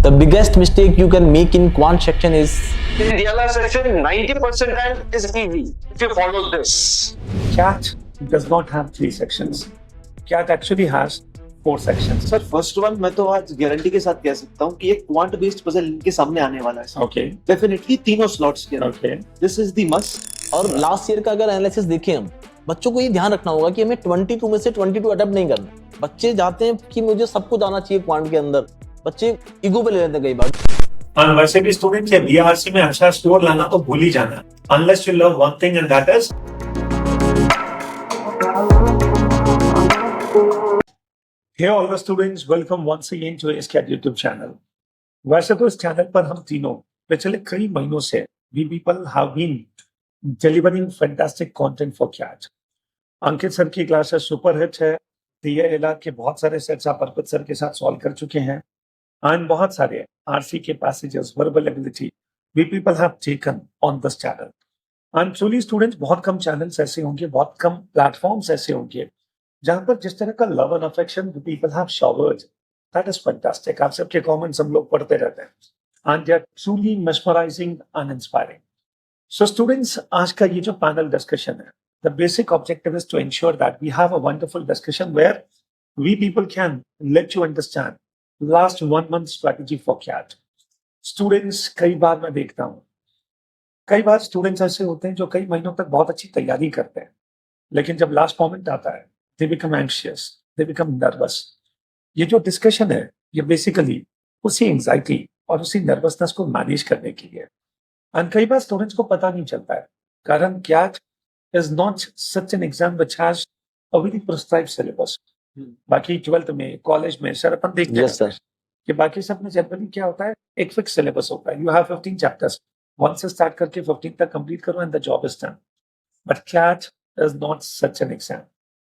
The biggest mistake you can make in quant section is In DLR section, 90% is easy if you follow this. CAT does not have 3 sections. CAT actually has 4 sections. Sir first one मैं तो आज guarantee के साथ कह सकता हूँ कि एक क्वांट बेस्ड पजल के सामने आने वाला है Okay. डेफिनेटली तीनों स्लॉट्स के अंदर Okay. This is the must. और लास्ट ईयर का अगर एनालिसिस देखें हम, बच्चों को ये ध्यान रखना होगा कि हमें 22 में से 22 अटेम्प्ट नहीं करना। बच्चे जाते हैं कि मुझे सब कुछ आना चाहिए क्वांट के अंदर, बच्चे ईगो पे ले लेते हैं कई बार। और वैसे भी स्टूडेंट के बीआरसी में अच्छा स्कोर लाना तो भूल ही जाना, unless you love one thing and that is Hey all the students, welcome once again to SCAT YouTube channel. वैसे तो इस चैनल पर हम तीनों पिछले कई महीनों से we people have been delivering fantastic content for CAT. Ankit sir की क्लासेस सुपर हिट है, DILR के बहुत सारे सेट्स आप अर्पित सर के साथ सॉल्व कर चुके हैं and बहुत सारे RC के passages, verbal ability we people have taken on this channel. And truly students, बहुत कम चैनल्स ऐसे होंगे, बहुत कम प्लेटफॉर्म्स ऐसे होंगे जहां पर जिस तरह का love and affection people have showered, that is fantastic. आप सबके कमेंट्स हम लोग पढ़ते रहते हैं and they are truly mesmerising and inspiring. So students, आज का ये जो पैनल डिस्कशन है, the basic objective is to ensure that we have a wonderful discussion where we people can let you understand last 1 month strategy for CAT. Students, कई बार मैं देखता हूँ, कई बार स्टूडेंट्स ऐसे होते हैं जो कई महीनों तक बहुत अच्छी तैयारी करते हैं, लेकिन जब लास्ट मोमेंट आता है they become anxious, they become nervous. ये जो डिस्कशन है ये बेसिकली उसी एंजाइटी और उसी नर्वसनेस को मैनेज करने के लिए। एंड कई बार स्टूडेंट्स को पता नहीं चलता है, कारण CAT is not such an exam which has a very prescribed syllabus. बाकी 12th में, कॉलेज में सर अपन देखते हैं Yes, sir. कि बाकी सब में जनरली क्या होता है, एक फिक्स सिलेबस होता है। यू हैव 15 चैप्टर्स, 1 से स्टार्ट करके 15 तक कंप्लीट करो and the job is done. But CAT is not such an exam.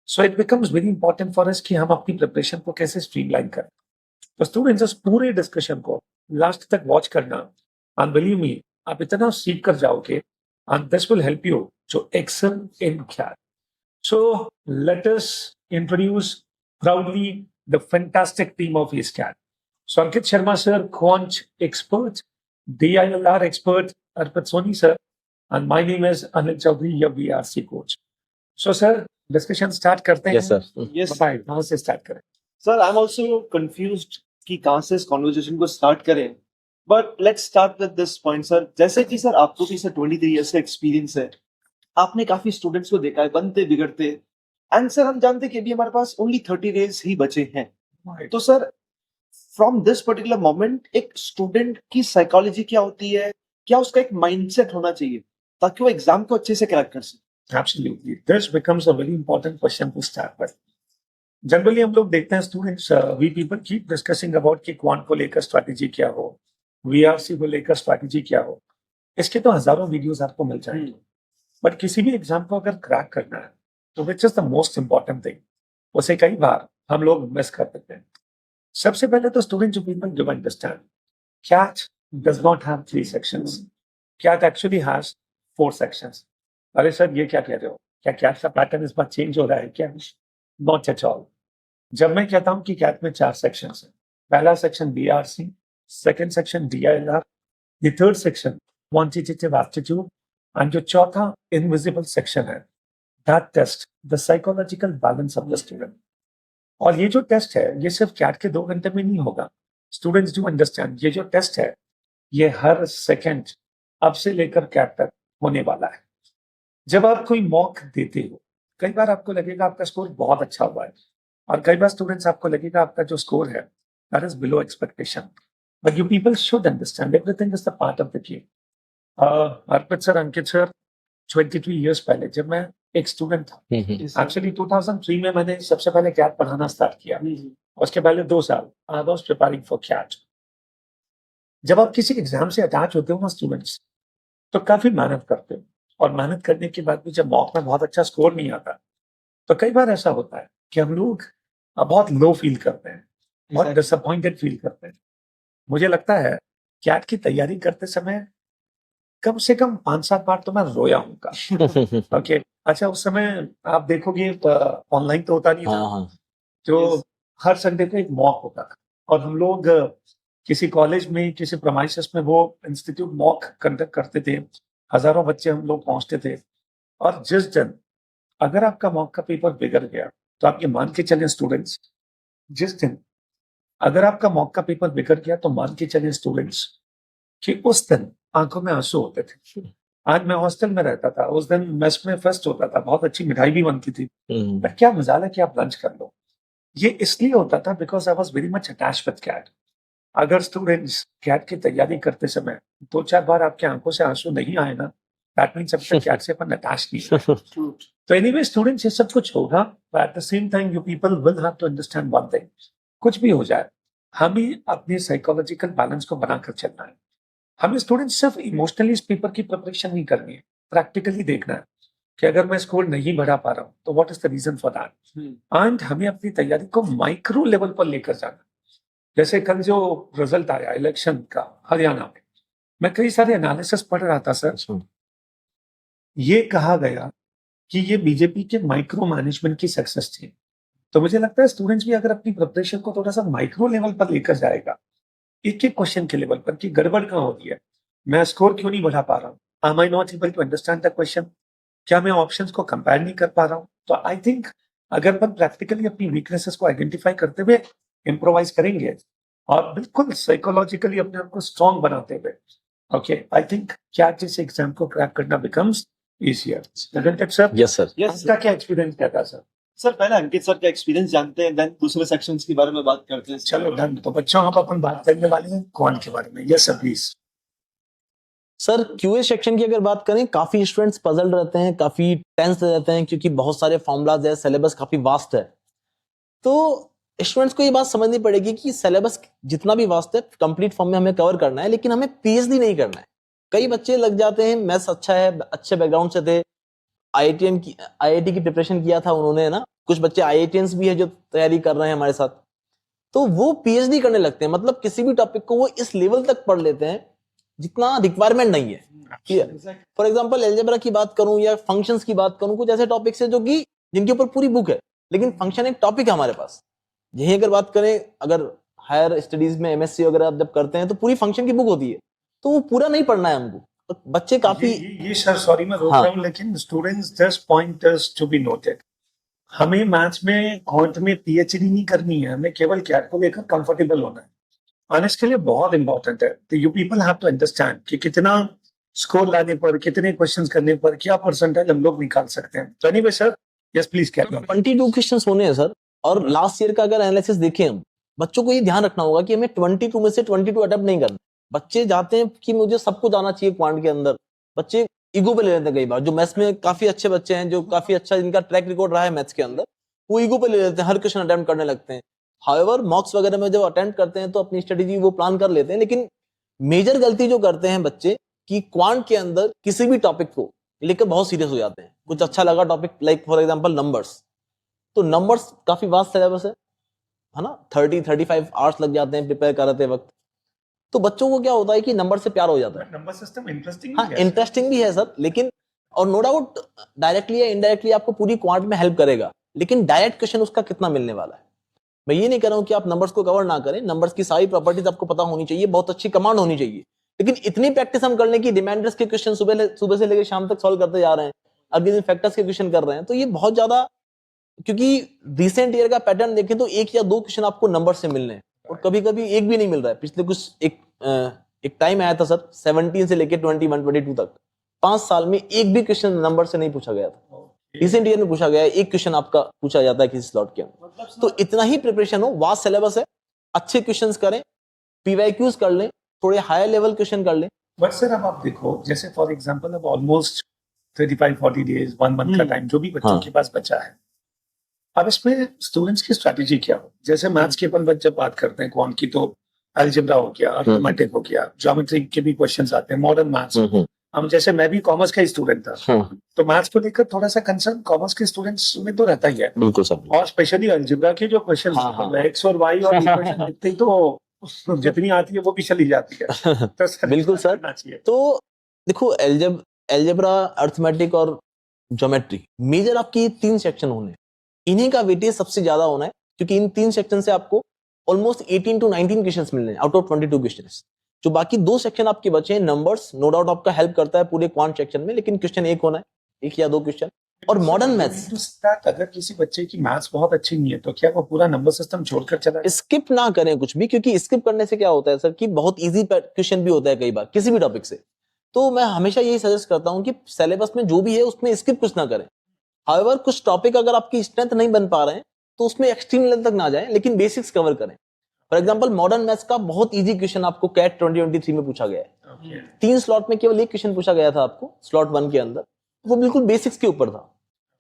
So it becomes very important for us कि हम अपनी प्रिपरेशन को कैसे स्ट्रीमलाइन करें। तो स्टूडेंट्स, इस पूरे डिस्कशन को लास्ट तक वॉच करना एंड बिलीव मी, आप इतना सीख कर जाओगे and this will help you to excel in CAT। So let us introduce proudly the fantastic team of SCAT। So Ankit Sharma sir, quant expert, DILR expert, Arpit Soni sir, and my name is Anil Chaudhary, your BRC coach. So sir, discussion start करते हैं। Yes, sir. Yes बताइए कहाँ से start करें। Sir, I am also confused कि कहां से इस कन्वर्सेशन को स्टार्ट करें, but let's start with this point sir. जैसे कि सर आपको भी सर 23 इयर्स का एक्सपीरियंस है, आपने काफी स्टूडेंट्स को देखा है बनते बिगड़ते, एंड सर हम जानते हैं कि अभी हमारे पास ओनली 30 डेज ही बचे हैं। तो sir from this particular moment एक स्टूडेंट की साइकोलॉजी क्या होती है, क्या उसका एक माइंडसेट होना चाहिए ताकि वो एग्जाम को अच्छे से क्रैक कर सके? Absolutely. This becomes a very important question to start with. Generally हम लोग देखते हैं students, we people keep discussing about कि क्वांट को लेकर स्ट्रैटेजी क्या हो, VRC को लेकर स्ट्रैटेजी क्या हो। इसके तो हजारों वीडियोस आपको मिल जाएंगे, बट किसी भी एग्जाम को अगर क्रैक करना है तो which is the most important thing, उसे कई बार हम लोग मिस कर देते हैं। सबसे पहले तो स्टूडेंट जो people do understand, CAT does not have 3 sections. CAT actually has 4 sections. अरे सर ये क्या कह रहे हो, क्या CAT का पैटर्न इस बार चेंज हो रहा है क्या? Not at all. जब मैं कहता हूँ कि CAT में 4 सेक्शंस हैं, पहला section BRC, second section DILR, the third section quantitative aptitude, and जो चौथा इनविजिबल सेक्शन है, that test the psychological balance of the student. और ये जो टेस्ट है ये सिर्फ CAT के 2 घंटे में नहीं होगा। स्टूडेंट्स डू अंडरस्टैंड, ये जो टेस्ट है ये हर सेकेंड अब से लेकर CAT तक होने वाला है। जब आप कोई मॉक देते हो, कई बार आपको लगेगा आपका स्कोर बहुत अच्छा हुआ है, और कई बार स्टूडेंट्स आपको लगेगा आपका जो स्कोर है that is below expectation. But you people should understand everything is the part of the game. Arpit sir, Ankit sir, 23 years पहले जब मैं एक स्टूडेंट था, एक्चुअली 2003 में मैंने सबसे पहले CAT पढ़ाना स्टार्ट किया। उसके पहले 2 साल I was preparing for CAT। जब आप किसी एग्जाम से अटैच होते हो ना स्टूडेंट्स, तो काफी मेहनत करते हो, और मेहनत करने के बाद भी जब मॉक में बहुत अच्छा स्कोर नहीं आता, तो कई बार ऐसा होता है कि हम लोग बहुत लो फील करते हैं, बहुत डिसअपॉइंटेड फील करते हैं। मुझे लगता है CAT की तैयारी करते समय कम से कम 5-7 बार तो मैं रोया हूँ। ओके, अच्छा उस समय आप देखोगे ऑनलाइन तो होता नहीं था, हाँ, हाँ। तो हर संडे को एक मॉक होता था, और हम लोग किसी कॉलेज में, किसी प्रोमाइसेस में वो इंस्टीट्यूट मॉक कंडक्ट करते थे, हजारों बच्चे हम लोग पहुंचते थे, और जिस दिन अगर आपका मॉक का पेपर बिगड़ गया, तो आप ये मान के चलें स्टूडेंट्स, जिस दिन अगर आपका मॉक का पेपर बिगड़ गया, तो मान के चलें स्टूडेंट्स कि उस दिन आंखों में आंसू होते थे। आज मैं हॉस्टल में रहता था, उस दिन मेस में फेस्ट होता था, बहुत अच्छी मिठाई भी बनती थी, बट क्या मजाल है कि आप लंच कर लो। ये इसलिए होता था because I was very much attach with CAT. अगर स्टूडेंट्स कैट की तैयारी करते समय 2-4 बार आपकी आंखों से आंसू नहीं आए ना, दैट मीन्स अब तक कैट से अपन अटैच नहीं है। तो एनीवे स्टूडेंट्स, ये सब कुछ होगा, but at the same time you people will have to understand one thing, कुछ भी हो जाए, हमें अपने साइकोलॉजिकल बैलेंस को बनाकर चलना है। हमें स्टूडेंट्स सिर्फ इमोशनली इस पेपर की प्रिपरेशन नहीं करनी है, प्रैक्टिकली देखना है कि अगर मैं स्कोर नहीं बढ़ा पा रहा हूँ तो what is the reason for that, and हमें अपनी तैयारी को माइक्रो लेवल पर लेकर जाना। जैसे कल जो रिजल्ट आया इलेक्शन का हरियाणा में, मैं कई सारे एनालिसिस पढ़ रहा था सर, ये कहा गया कि ये बीजेपी के माइक्रो मैनेजमेंट की सक्सेस थी। तो मुझे लगता है स्टूडेंट्स भी अगर अपनी प्रिपरेशन को थोड़ा सा माइक्रो लेवल पर लेकर जाएगा, एक एक क्वेश्चन के लेवल पर, कि गड़बड़ कहाँ हो रही है, मैं स्कोर क्यों नहीं बढ़ा पा रहा हूँ, am I not able to understand the question, क्या मैं ऑप्शंस को कंपेयर नहीं कर पा रहा हूँ। तो आई थिंक अगर अपन प्रैक्टिकली अपनी वीकनेसेस को आइडेंटिफाई करते हुए इम्प्रोवाइज करेंगे और बिल्कुल साइकोलॉजिकली अपने आप को स्ट्रॉन्ग बनाते हुए, ओके, आई थिंक क्या जैसे एग्जाम को क्रैक करना becomes easier. Sir, yes sir. आपका क्या एक्सपीरियंस क्या था सर? सर पहले अंकित सर का एक्सपीरियंस जानते हैं, देन दूसरे सेक्शंस के बारे में बात करते हैं। चलो डन। तो बच्चों, अब अपन बात करने वाले हैं क्वांट के बारे में। Yes sir, please. Sir QA section की अगर बात करें, काफी स्टूडेंट्स पजल रहते हैं, काफी टेंस रहते हैं, क्योंकि बहुत सारे फॉर्मूलाज है, सिलेबस काफी वास्ट है। तो स्टूडेंट्स को ये बात समझनी पड़ेगी कि सिलेबस जितना भी वास्ट है, कंप्लीट फॉर्म में हमें कवर करना है, लेकिन हमें पीएचडी नहीं करना है। कई बच्चे लग जाते हैं, मैथ्स अच्छा है, अच्छे बैकग्राउंड से थे, आईआईटी की प्रिपरेशन किया था उन्होंने ना, कुछ बच्चे आईआईटियंस भी है जो तैयारी कर रहे हैं हमारे साथ, तो वो पीएचडी करने लगते हैं। मतलब किसी भी टॉपिक को वो इस लेवल तक पढ़ लेते हैं जितना रिक्वायरमेंट नहीं है। फॉर एग्जांपल अलजेब्रा की बात करूं या फंक्शंस की बात करूं, कुछ ऐसे टॉपिक्स है जो कि जिनके ऊपर पूरी बुक है, लेकिन फंक्शन एक टॉपिक है हमारे पास। यही अगर बात करें, अगर हायर स्टडीज में एमएससी वगैरह आप जब करते हैं तो पूरी फंक्शन की बुक होती है, तो वो पूरा नहीं पढ़ना है हमको। तो बच्चे काफी ये सर, सॉरी मैं रोक रहा हूँ, लेकिन students just point is to be noted, हमें मैथ्स में क्वांट में पीएचडी नहीं करनी है, हमें केवल कैट को लेकर कंफर्टेबल होना है। और इसके लिए बहुत इंपॉर्टेंट है, तो you people have to understand कि कितना स्कोर लाने पर, कितने क्वेश्चंस करने पर क्या परसेंटेज हम लोग निकाल सकते हैं। तो anyway sir, yes please carry on. 22 questions होने हैं सर, और लास्ट ईयर का अगर एनालिसिस देखें हम, बच्चों को ये ध्यान रखना होगा कि हमें 22 में से 22 अटेम्प्ट नहीं करना। बच्चे जाते हैं कि मुझे सब कुछ आना चाहिए क्वांट के अंदर, बच्चे ईगो पे ले लेते हैं कई बार। जो मैथ्स में काफी अच्छे बच्चे हैं, जो काफी अच्छा जिनका ट्रैक रिकॉर्ड रहा है मैथ्स के अंदर, वो ईगो पे ले लेते हैं, हर क्वेश्चन अटेम्प्ट करने लगते हैं। हाउएवर मॉक्स वगैरह में जब अटेम्प्ट करते हैं तो अपनी स्ट्रेटेजी वो प्लान कर लेते हैं, लेकिन मेजर गलती जो करते हैं बच्चे कि क्वांट के अंदर किसी भी टॉपिक को लेकर बहुत सीरियस हो जाते हैं। कुछ अच्छा लगा topic, like for example numbers, तो नंबर्स काफी वास्ट सिलेबस है ना, 30-35 आवर्स लग जाते हैं प्रिपेयर करते वक्त। तो बच्चों को क्या होता है कि नंबर से प्यार हो जाता है। नंबर सिस्टम इंटरेस्टिंग, हाँ इंटरेस्टिंग भी है सर, लेकिन और नो डाउट डायरेक्टली या इनडायरेक्टली आपको पूरी क्वांट में हेल्प करेगा, लेकिन डायरेक्ट क्वेश्चन उसका कितना मिलने वाला है। मैं ये नहीं कह रहा हूं कि आप नंबर्स को कवर ना करें, नंबर्स की सारी प्रॉपर्टीज आपको पता होनी चाहिए, बहुत अच्छी कमांड होनी चाहिए, लेकिन इतनी प्रैक्टिस हम कर लें कि रिमाइंडर्स के क्वेश्चन सुबह से लेकर शाम तक सॉल्व करते जा रहे हैं, अगले दिन फैक्टर्स के क्वेश्चन कर रहे हैं, तो ये बहुत ज्यादा, क्योंकि रिसेंट ईयर का पैटर्न देखें तो 1 या 2 क्वेश्चन आपको नंबर से मिलने हैं, और कभी कभी एक भी नहीं मिल रहा है। पिछले कुछ एक टाइम आया था सर, 17 से लेकर 21-22 तक 5 साल में एक भी क्वेश्चन नंबर से नहीं पूछा गया था। रिसेंट ईयर में पूछा गया है, एक क्वेश्चन आपका पूछा जाता है किसी स्लॉट के अंदर। तो इतना ही प्रिपरेशन हो, वास्ट सिलेबस है, अच्छे क्वेश्चंस करें, पीवाईक्यूज कर लें, थोड़े हायर लेवल क्वेश्चन कर लें। बट सर अब आप देखो, जैसे फॉर एग्जांपल अब ऑलमोस्ट 35-40 डेज, 1 मंथ का टाइम जो भी बच्चों के पास बचा है, अब इसमें स्टूडेंट्स की स्ट्रैटेजी क्या हो। जैसे मैथ्स के अपन जब बात करते हैं क्वांट की, तो अलजेब्रा हो गया, अर्थमेटिक हो गया, ज्योमेट्री के भी क्वेश्चंस आते हैं, मॉडर्न मैथ्स। हम जैसे मैं भी कॉमर्स का स्टूडेंट था, तो मैथ्स को लेकर थोड़ा सा कंसर्न कॉमर्स के स्टूडेंट्स में तो रहता ही है। बिल्कुल सर। और स्पेशली अलजेब्रा के जो क्वेश्चन एक्स और वाई और इक्वेशन लिखते ही तो जितनी आती है वो भी चली जाती है। तो सर बिल्कुल सर। तो देखो, अलजेब्रा, अर्थमेटिक और ज्योमेट्री मेजर आपकी 3 सेक्शन होने, इन्हीं का वेटेज सबसे ज्यादा होना है, क्योंकि इन 3 सेक्शन से आपको ऑलमोस्ट 18 to 19 क्वेश्चंस मिल रहे हैं आउट ऑफ 22 क्वेश्चंस। जो बाकी 2 सेक्शन आपके बचे हैं, नंबर्स नो डाउट आपका हेल्प करता है पूरे क्वांट सेक्शन में, लेकिन क्वेश्चन एक होना है, 1 या 2 क्वेश्चन। और मॉडर्न मैथ्स अगर किसी बच्चे की मैथ्स बहुत अच्छी नहीं है तो क्या वो पूरा नंबर सिस्टम छोड़कर चला जाए? स्किप ना करें कुछ भी, क्योंकि स्किप करने से क्या होता है सर कि बहुत इजी क्वेश्चन भी होता है कई बार किसी भी टॉपिक से। तो मैं हमेशा यही सजेस्ट करता हूं कि सिलेबस में जो भी है उसमें स्किप कुछ ना करें। हाउएवर कुछ टॉपिक अगर आपकी स्ट्रेंथ नहीं बन पा रहे हैं तो उसमें एक्सट्रीम लेवल तक ना जाएं, लेकिन बेसिक्स कवर करें। फॉर एग्जांपल मॉडर्न मैथ्स का बहुत इजी क्वेश्चन आपको कैट 2023 में पूछा गया है। Okay. 3 स्लॉट में केवल 1 क्वेश्चन पूछा गया था आपको स्लॉट 1 के अंदर, वो बिल्कुल बेसिक्स के ऊपर था।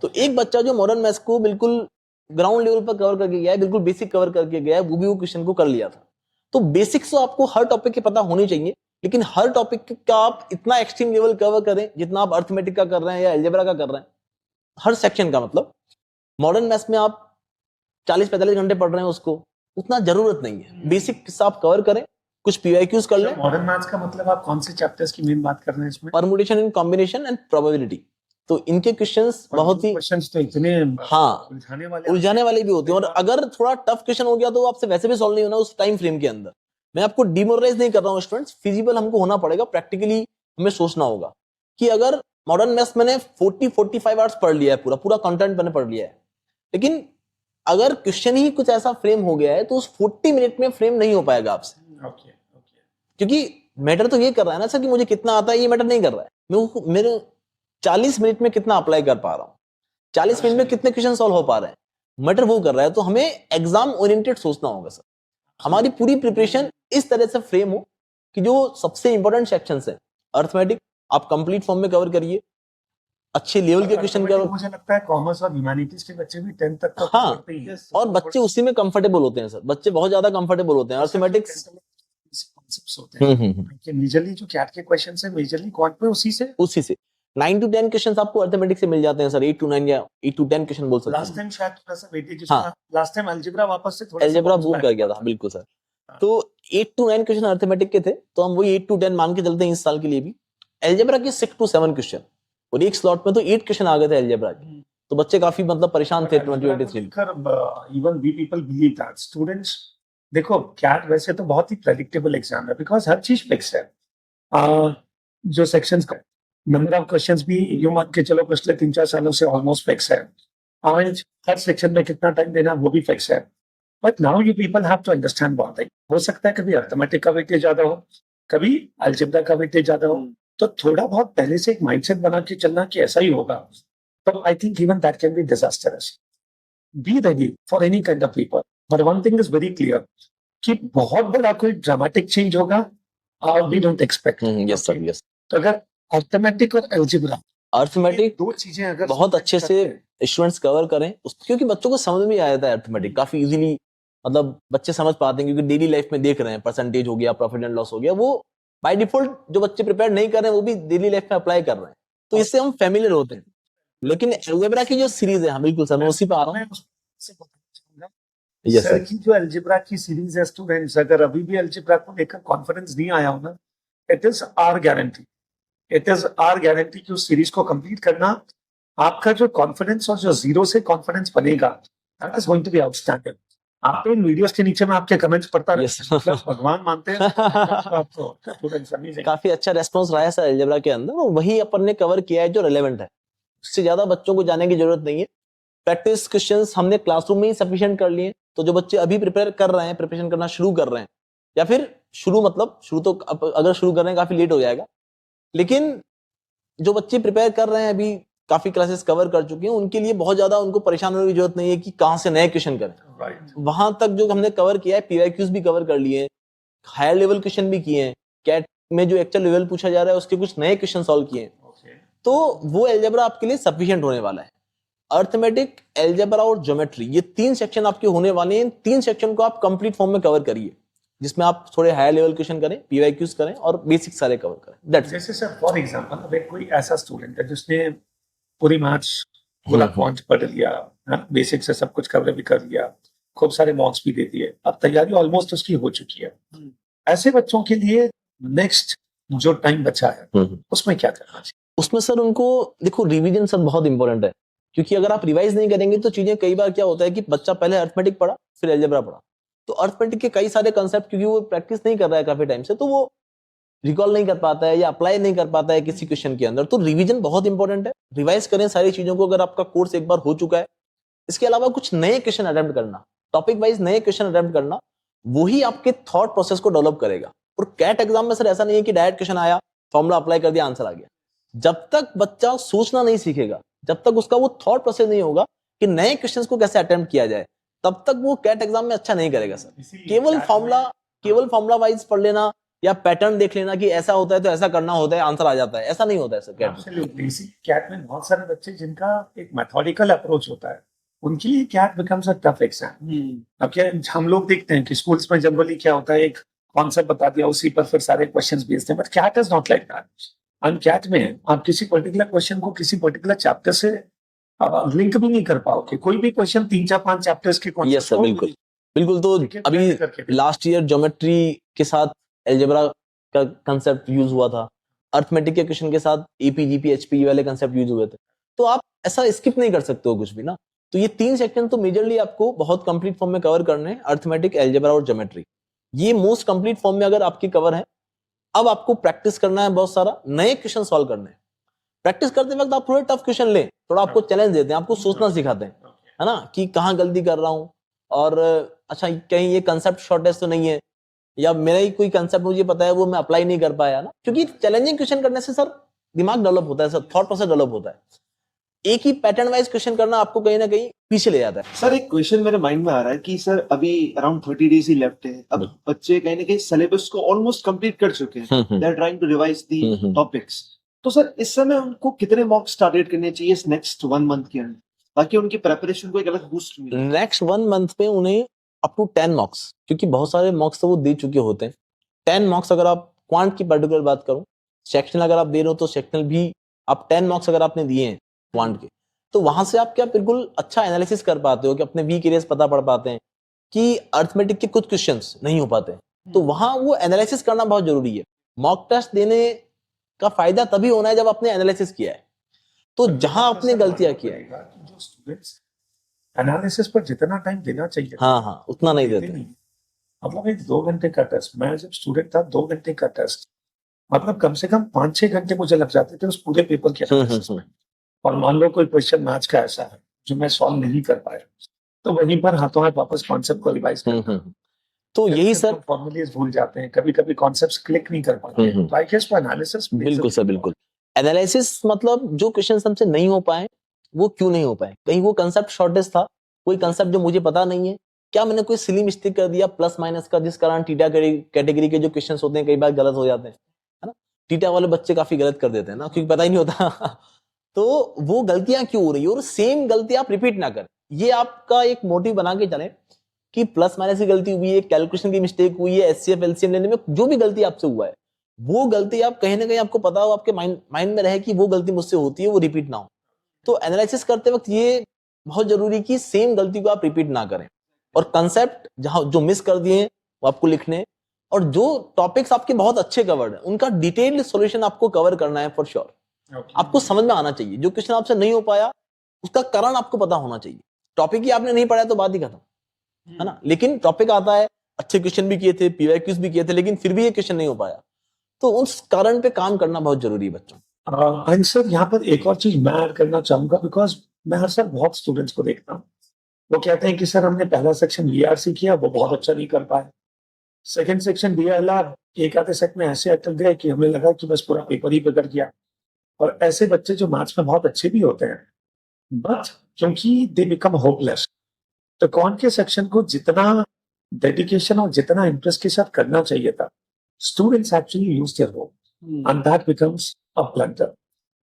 तो एक बच्चा जो मॉडर्न मैथ्स को बिल्कुल ग्राउंड लेवल पर कवर करके गया है, बिल्कुल बेसिक कवर करके गया है, वो भी वो क्वेश्चन को कर लिया था। तो बेसिक्स तो आपको हर टॉपिक के पता होनी चाहिए, लेकिन हर टॉपिक का आप इतना एक्सट्रीम लेवल कवर करें जितना आप अर्थमेटिक का कर रहे हैं या अलजेब्रा का कर रहे हैं, हर सेक्शन का। मतलब मॉडर्न मैथ्स में आप 40-45 घंटे पढ़ रहे हैं, उसको उतना जरूरत नहीं है। बेसिक आप कवर करें, कुछ पीवाईक्यूज कर लें। मॉडर्न मैथ्स का मतलब आप कौन से चैप्टर्स की मेन बात कर रहे हैं इसमें? Permutation and combination and probability. तो इनके क्वेश्चंस बहुत ही क्वेश्चंस तो इतने हाँ उलझाने वाले भी होते हैं, और अगर थोड़ा टफ क्वेश्चन हो गया तो आपसे वैसे भी सॉल्व नहीं होना उस टाइम फ्रेम के अंदर। मैं आपको डिमोरलाइज नहीं कर रहा हूँ स्टूडेंट्स, फिजिबल हमको होना पड़ेगा, प्रैक्टिकली हमें सोचना होगा कि अगर मॉडर्न मैथ्स मैंने 40-45 आवर्स पढ़ लिया है, पूरा कंटेंट मैंने पढ़ लिया है, लेकिन अगर क्वेश्चन ही कुछ ऐसा फ्रेम हो गया है तो उस 40 मिनट में फ्रेम नहीं हो पाएगा आपसे। क्योंकि मैटर तो ये कर रहा है ना सर कि मुझे कितना आता है, ये मैटर नहीं कर रहा है मैं मेरे 40 मिनट में कितना अप्लाई कर पा रहा हूँ, 40 मिनट में कितने क्वेश्चन सॉल्व हो पा रहे हैं, मैटर वो कर रहा है। तो हमें एग्जाम ओरिएंटेड सोचना होगा सर। हमारी पूरी प्रिपरेशन इस तरह से फ्रेम हो कि जो सबसे इंपॉर्टेंट सेक्शंस हैं, अर्थमेटिक आप कंप्लीट फॉर्म में कवर करिए, अच्छे लेवल के क्वेश्चन कवर। मुझे लगता है कॉमर्स और ह्यूमैनिटीज के बच्चे भी 10th तक हाँ, पढ़ते ही हैं। और बच्चे उसी में कंफर्टेबल होते हैं सर, बच्चे बहुत ज्यादा कंफर्टेबल होते हैं अर्थमेटिक्स। कॉन्सेप्ट्स होते हैं कि मेजरली जो कैट के क्वेश्चंस है मेजरली क्वांट में उसी से 9 to 10 क्वेश्चंस आपको अर्थमेटिक से मिल जाते हैं सर, 8 to 9 या 8 to 10 क्वेश्चन बोल सकते हैं। लास्ट टाइम शायद थोड़ा सा वेटेज हाँ, लास्ट टाइम अलजेब्रा वापस से थोड़ा अलजेब्रा बूम कर गया था, बिल्कुल सर। तो 8 to 9 क्वेश्चन अर्थमेटिक के थे, तो हम वही 8 to 10 मान के चलते हैं इस साल के लिए भी। अलजेब्रा के 6 to 7 क्वेश्चन, और एक स्लॉट में तो 8 क्वेश्चन आ गए थे अलजेब्रा के, तो बच्चे काफी मतलब परेशान थे 2023 में। Even we people believe that students, देखो कैट वैसे तो बहुत ही प्रेडिक्टेबल एग्जाम है बिकॉज हर चीज फिक्स है। जो सेक्शंस का नंबर ऑफ क्वेश्चंस भी यूं मान के चलो पिछले 3-4 सालों से ऑलमोस्ट फिक्स है। आज हर सेक्शन में कितना टाइम देना वो भी फिक्स है। But now you people have to understand one thing, हो सकता है कभी अर्थमेटिक का वेटेज ज्यादा हो, कभी अलजेब्रा का वेटेज ज्यादा हो, तो थोड़ा बहुत पहले से एक माइंडसेट बना के चलना कि ऐसा ही होगा, तो I think even that can be disastrous. Be ready for any kind of paper, but one thing is very clear कि बहुत बड़ा कोई ड्रामेटिक चेंज होगा, we don't expect. Yes sir, yes. तो अगर अर्थमेटिक और अलजेब्रा अर्थमेटिक दो चीजें अगर बहुत अच्छे से स्टूडेंट्स कवर करें क्योंकि बच्चों को समझ में आ जाता है अर्थमेटिक काफी इजीली, मतलब बच्चे समझ पाते हैं क्योंकि डेली लाइफ में देख रहे हैं, परसेंटेज हो गया, प्रॉफिट एंड लॉस हो गया, वो बाय डिफॉल्ट जो बच्चे प्रिपेयर नहीं कर रहे हैं वो भी डेली लाइफ में अप्लाई कर रहे हैं, तो इससे हम फैमिलियर होते हैं। लेकिन अलजेब्रा की जो सीरीज है, हाँ बिल्कुल सर, मैं उसी पे आ रहा हूँ। सर की जो अलजेब्रा की सीरीज है स्टूडेंट्स, अगर अभी भी अलजेब्रा को लेकर कॉन्फिडेंस नहीं आया हो ना, it is our guarantee, it is our guarantee कि उस सीरीज को कंप्लीट करना, आपका जो कॉन्फिडेंस और जो जीरो से कॉन्फिडेंस बनेगा, that is going to be outstanding. आप इन वीडियोस के नीचे में आपके कमेंट्स पढ़ता रहता हूं, भगवान मानते हैं आपको स्टूडेंट्स। काफी अच्छा रेस्पॉन्स रहा है सर अलजेब्रा के अंदर, और वही अपन ने कवर किया है जो रिलेवेंट है, उससे ज्यादा बच्चों को जाने की जरूरत नहीं है। प्रैक्टिस क्वेश्चंस हमने क्लासरूम में ही सफिशिएंट कर लिए, तो जो बच्चे अभी प्रिपेयर कर रहे हैं, प्रिपरेशन करना शुरू कर रहे हैं, या फिर शुरू तो अगर शुरू कर रहे हैं काफी लेट हो जाएगा, लेकिन जो बच्चे प्रिपेयर कर रहे हैं अभी काफी क्लासेस कवर कर चुके हैं, उनके लिए बहुत ज्यादा उनको परेशान होने की जरूरत नहीं है कि कहां से नए क्वेश्चन करें। वहां तक जो हमने कवर किया है, पीवाईक्यूज भी कवर कर लिए हैं, हायर लेवल क्वेश्चन भी किए हैं, कैट में जो एक्चुअल लेवल पूछा जा रहा है उसके कुछ नए क्वेश्चन सॉल्व किए हैं, तो वो अलजेब्रा आपके लिए सफिशिएंट होने वाला है। अर्थमेटिक, अलजेब्रा और ज्योमेट्री, ये 3 सेक्शन आपके होने वाले हैं। 3 सेक्शन को आप कंप्लीट फॉर्म में कवर करिए, जिसमें आप थोड़े हायर लेवल क्वेश्चन करें, पीवाईक्यूज करें और बेसिक सारे कवर करें। दैट्स जैसे सर फॉर एग्जांपल, अब एक कोई ऐसा स्टूडेंट है जिसने पूरी मैथ्स पूरा क्वांट पढ़ लिया, बेसिक से सब कुछ कवर भी कर लिया, खूब सारे मॉक्स भी दे दिए, अब तैयारी ऑलमोस्ट उसकी हो चुकी है, ऐसे बच्चों के लिए नेक्स्ट जो टाइम बचा है उसमें क्या करना चाहिए? उसमें सर उनको देखो, रिवीजन सर बहुत इंपॉर्टेंट है, क्योंकि अगर आप रिवाइज नहीं करेंगे तो चीजें, कई बार क्या होता है कि बच्चा पहले अर्थमेटिक पढ़ा फिर अलजेब्रा पढ़ा, तो अर्थमेटिक के कई सारे कंसेप्ट क्योंकि वो प्रैक्टिस नहीं कर रहा है काफी टाइम से, तो वो रिकॉल नहीं कर पाता है या अप्लाई नहीं कर पाता है किसी क्वेश्चन के अंदर। तो रिवीजन बहुत इंपॉर्टेंट है, रिवाइज करें सारी चीजों को अगर आपका कोर्स एक बार हो चुका है। इसके अलावा कुछ नए क्वेश्चन अटेम्प्ट करना, टॉपिक वाइज नए क्वेश्चन अटेम्प्ट करना, वही आपके थॉट प्रोसेस को डेवलप करेगा। और कैट एग्जाम में सर ऐसा नहीं है कि डायरेक्ट क्वेश्चन आया, फॉर्मूला अप्लाई कर दिया, आंसर आ गया। जब तक बच्चा सोचना नहीं सीखेगा, जब तक उसका वो थॉट प्रोसेस नहीं होगा कि नए क्वेश्चंस को कैसे अटेम्प्ट किया जाए, तब तक वो कैट एग्जाम में अच्छा नहीं करेगा सर। केवल फॉर्मूला वाइज पढ़ लेना या पैटर्न देख लेना कि ऐसा होता है तो ऐसा करना होता है, आंसर आ जाता है, ऐसा नहीं होता है सर कैट में। एब्सोल्युटली। कैट में बहुत सारे बच्चे जिनका एक मेथोडिकल अप्रोच होता है, उनके लिए CAT becomes a tough exam. अब क्या हम लोग देखते हैं कि स्कूल्स में जनरली क्या होता है, एक कॉन्सेप्ट बता दिया, उसी पर फिर सारे क्वेश्चंस भेजते हैं, but CAT is not like that. And CAT में आप किसी पर्टिकुलर क्वेश्चन को किसी पर्टिकुलर चैप्टर से लिंक भी नहीं कर पाओगे। कोई भी क्वेश्चन 3-4-5 चैप्टर्स के यस सर, बिल्कुल बिल्कुल। तो अभी लास्ट ईयर ज्योमेट्री के साथ अलजेब्रा का कंसेप्ट यूज हुआ था, अर्थमेटिक के क्वेश्चन के साथ एपी जीपी एचपी वाले कंसेप्ट यूज हुए थे। तो आप ऐसा स्किप नहीं कर सकते हो कुछ भी ना। तो ये 3 सेक्शन तो मेजरली आपको बहुत कंप्लीट फॉर्म में कवर करने हैं, अर्थमेटिक, अलजेब्रा और ज्योमेट्री। ये मोस्ट कंप्लीट फॉर्म में अगर आपकी कवर है, अब आपको प्रैक्टिस करना है, बहुत सारा नए क्वेश्चन सॉल्व करने हैं। प्रैक्टिस करते वक्त आप थोड़े टफ क्वेश्चन लें, थोड़ा आपको चैलेंज देते हैं, आपको सोचना सिखाते हैं, है ना, कि कहाँ गलती कर रहा हूँ, और अच्छा कहीं ये कंसेप्ट शॉर्टेज तो नहीं है, या मेरा ही कोई कंसेप्ट मुझे पता है वो मैं अप्लाई नहीं कर पाया ना। क्योंकि चैलेंजिंग क्वेश्चन करने से सर दिमाग डेवलप होता है सर, थॉट प्रोसेस डेवलप होता है। एक ही पैटर्न वाइज क्वेश्चन करना आपको कहीं ना कहीं पीछे ले जाता है। सर एक क्वेश्चन मेरे माइंड में आ रहा है कि सर अभी अराउंड 30 डेज ही लेफ्ट है, अब बच्चे कहीं ना कहीं सिलेबस को ऑलमोस्ट कंप्लीट कर चुके हैं, they are trying to revise the topics. तो सर इस समय उनको कितने मॉक्स टारगेट करने चाहिए इस नेक्स्ट 1 मंथ के अंदर, ताकि उनकी प्रिपरेशन को एक अलग बूस्ट मिले? नेक्स्ट 1 मंथ में उन्हें अप टू 10 मॉक्स, क्योंकि बहुत सारे मॉक्स तो वो दे चुके होते हैं। 10 मॉक्स अगर आप क्वांट की पर्टिकुलर बात करूं, सेक्शनल अगर आप दे रहे हो तो सेक्शनल भी आप 10 मॉक्स अगर आपने दिए हैं क्वांट के, तो वहां से आप क्या बिल्कुल अच्छा एनालिसिस कर पाते हो कि अपने वीक एरियाज पता पड़ पाते हैं कि अर्थमेटिक के कुछ क्वेश्चंस नहीं हो पाते हैं। तो वहां वो एनालिसिस करना बहुत जरूरी है। मॉक टेस्ट देने का फायदा तभी होना है जब आपने एनालिसिस किया है। तो जहां आपने गलतियां किया है, जो स्टूडेंट्स एनालिसिस पर जितना टाइम देना चाहिए, हाँ उतना नहीं देते। मतलब एक 2 घंटे का टेस्ट, मैं जब स्टूडेंट था 2 घंटे का टेस्ट, मतलब कम से कम 5-6 घंटे मुझे लग जाते थे उस पूरे पेपर के एनालिसिस में। और मान लो कोई क्वेश्चन मैथ्स का ऐसा है जो मैं सॉल्व नहीं कर पाया, तो वहीं पर हाथों हाथ वापस कॉन्सेप्ट को रिवाइज करना। तो यही सर फॉर्मूलेज भूल जाते हैं, कभी कभी कॉन्सेप्ट्स क्लिक नहीं कर पाते। तो आई गेस एनालिसिस, बिल्कुल सर, बिल्कुल। एनालिसिस मतलब जो क्वेश्चन हमसे नहीं हो पाए वो क्यों नहीं हो पाए, कहीं वो कंसेप्ट शॉर्टेज था, कोई कंसेप्ट जो मुझे पता नहीं है, क्या मैंने कोई सिली मिस्टेक कर दिया प्लस माइनस का, जिस कारण थीटा कैटेगरी के जो क्वेश्चंस होते हैं कई बार गलत हो जाते हैं, है ना। थीटा वाले बच्चे काफी गलत कर देते हैं ना, क्योंकि पता ही नहीं होता। तो वो गलतियां क्यों हो रही है, और सेम गलती आप रिपीट ना करें, ये आपका एक मोटिव बना के चले कि प्लस माइनस की गलती हुई है, कैलकुलेशन की मिस्टेक हुई है, एचसीएफ एलसीएम लेने में जो भी गलती आपसे हुआ है, वो गलती आप कहीं ना कहीं आपको पता हो, आपके माइंड में रहे कि वो गलती मुझसे होती है, वो रिपीट ना हो। तो एनालिसिस करते वक्त ये बहुत जरूरी कि सेम गलती को आप रिपीट ना करें, और कंसेप्ट जहां जो मिस कर दिए वो आपको लिखने, और जो टॉपिक्स आपके बहुत अच्छे कवर्ड है उनका डिटेल्ड सॉल्यूशन आपको कवर करना है फॉर श्योर। आपको समझ में आना चाहिए, जो क्वेश्चन आपसे नहीं हो पाया उसका कारण आपको पता होना चाहिए। टॉपिक ही आपने नहीं पढ़ा तो बात ही खत्म, है ना। लेकिन टॉपिक आता है, अच्छे क्वेश्चन भी किए थे, पीवाईक्यूज भी किए थे, लेकिन फिर भी ये क्वेश्चन नहीं हो पाया, तो उस कारण पे काम करना बहुत जरूरी है बच्चों। एंड सर यहाँ पर एक और चीज मैं ऐड करना चाहूंगा, बिकॉज मैं हर साल बहुत स्टूडेंट्स को देखता हूँ, वो कहते हैं कि सर हमने पहला सेक्शन वीआरसी किया, वो बहुत अच्छा नहीं कर पाए, सेकंड सेक्शन डीएलआर एक आधे सेट में ऐसे अटक गए कि हमें लगा कि बस पूरा पेपर ही बिगड़ गया। और ऐसे बच्चे जो मैथ्स में बहुत अच्छे भी होते हैं, बट क्योंकि दे बिकम होपलेस, तो कौन के सेक्शन को जितना डेडिकेशन और जितना इंटरेस्ट के साथ करना चाहिए था, students actually lose their hope, and that becomes a blunder.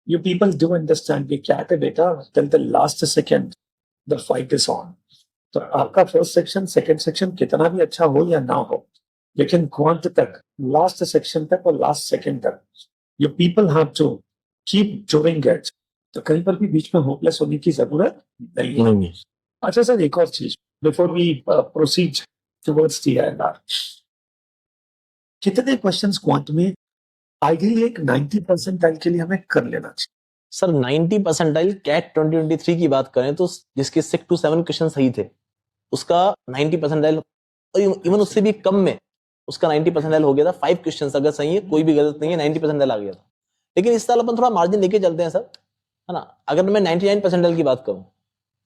You people do understand कि क्या है बेटा, till the last second the fight is on. तो आपका फर्स्ट सेक्शन सेकंड सेक्शन कितना भी अच्छा हो या ना हो, लेकिन क्वांट तक, लास्ट सेक्शन तक और लास्ट सेकंड तक you people have to keep doing it. तो कहीं पर भी बीच में होपलेस होने की जरूरत नहीं है। अच्छा सर, एक और चीज before we proceed towards DILR, कितने क्वेश्चंस क्वांट में आइडियली एक 90 परसेंटाइल के लिए हमें कर लेना चाहिए? सर 90 परसेंटाइल कैट 2023 की बात करें तो जिसके 6 to 7 क्वेश्चन सही थे, उसका 90 परसेंटाइल और इवन उससे भी कम में उसका 90 परसेंटाइल हो गया था। 5 क्वेश्चंस अगर सही है, कोई भी गलत नहीं है, 90 परसेंटाइल आ गया था। लेकिन इस साल अपन थोड़ा मार्जिन लेके चलते हैं सर, है ना। अगर मैं 99 परसेंटाइल की बात करूं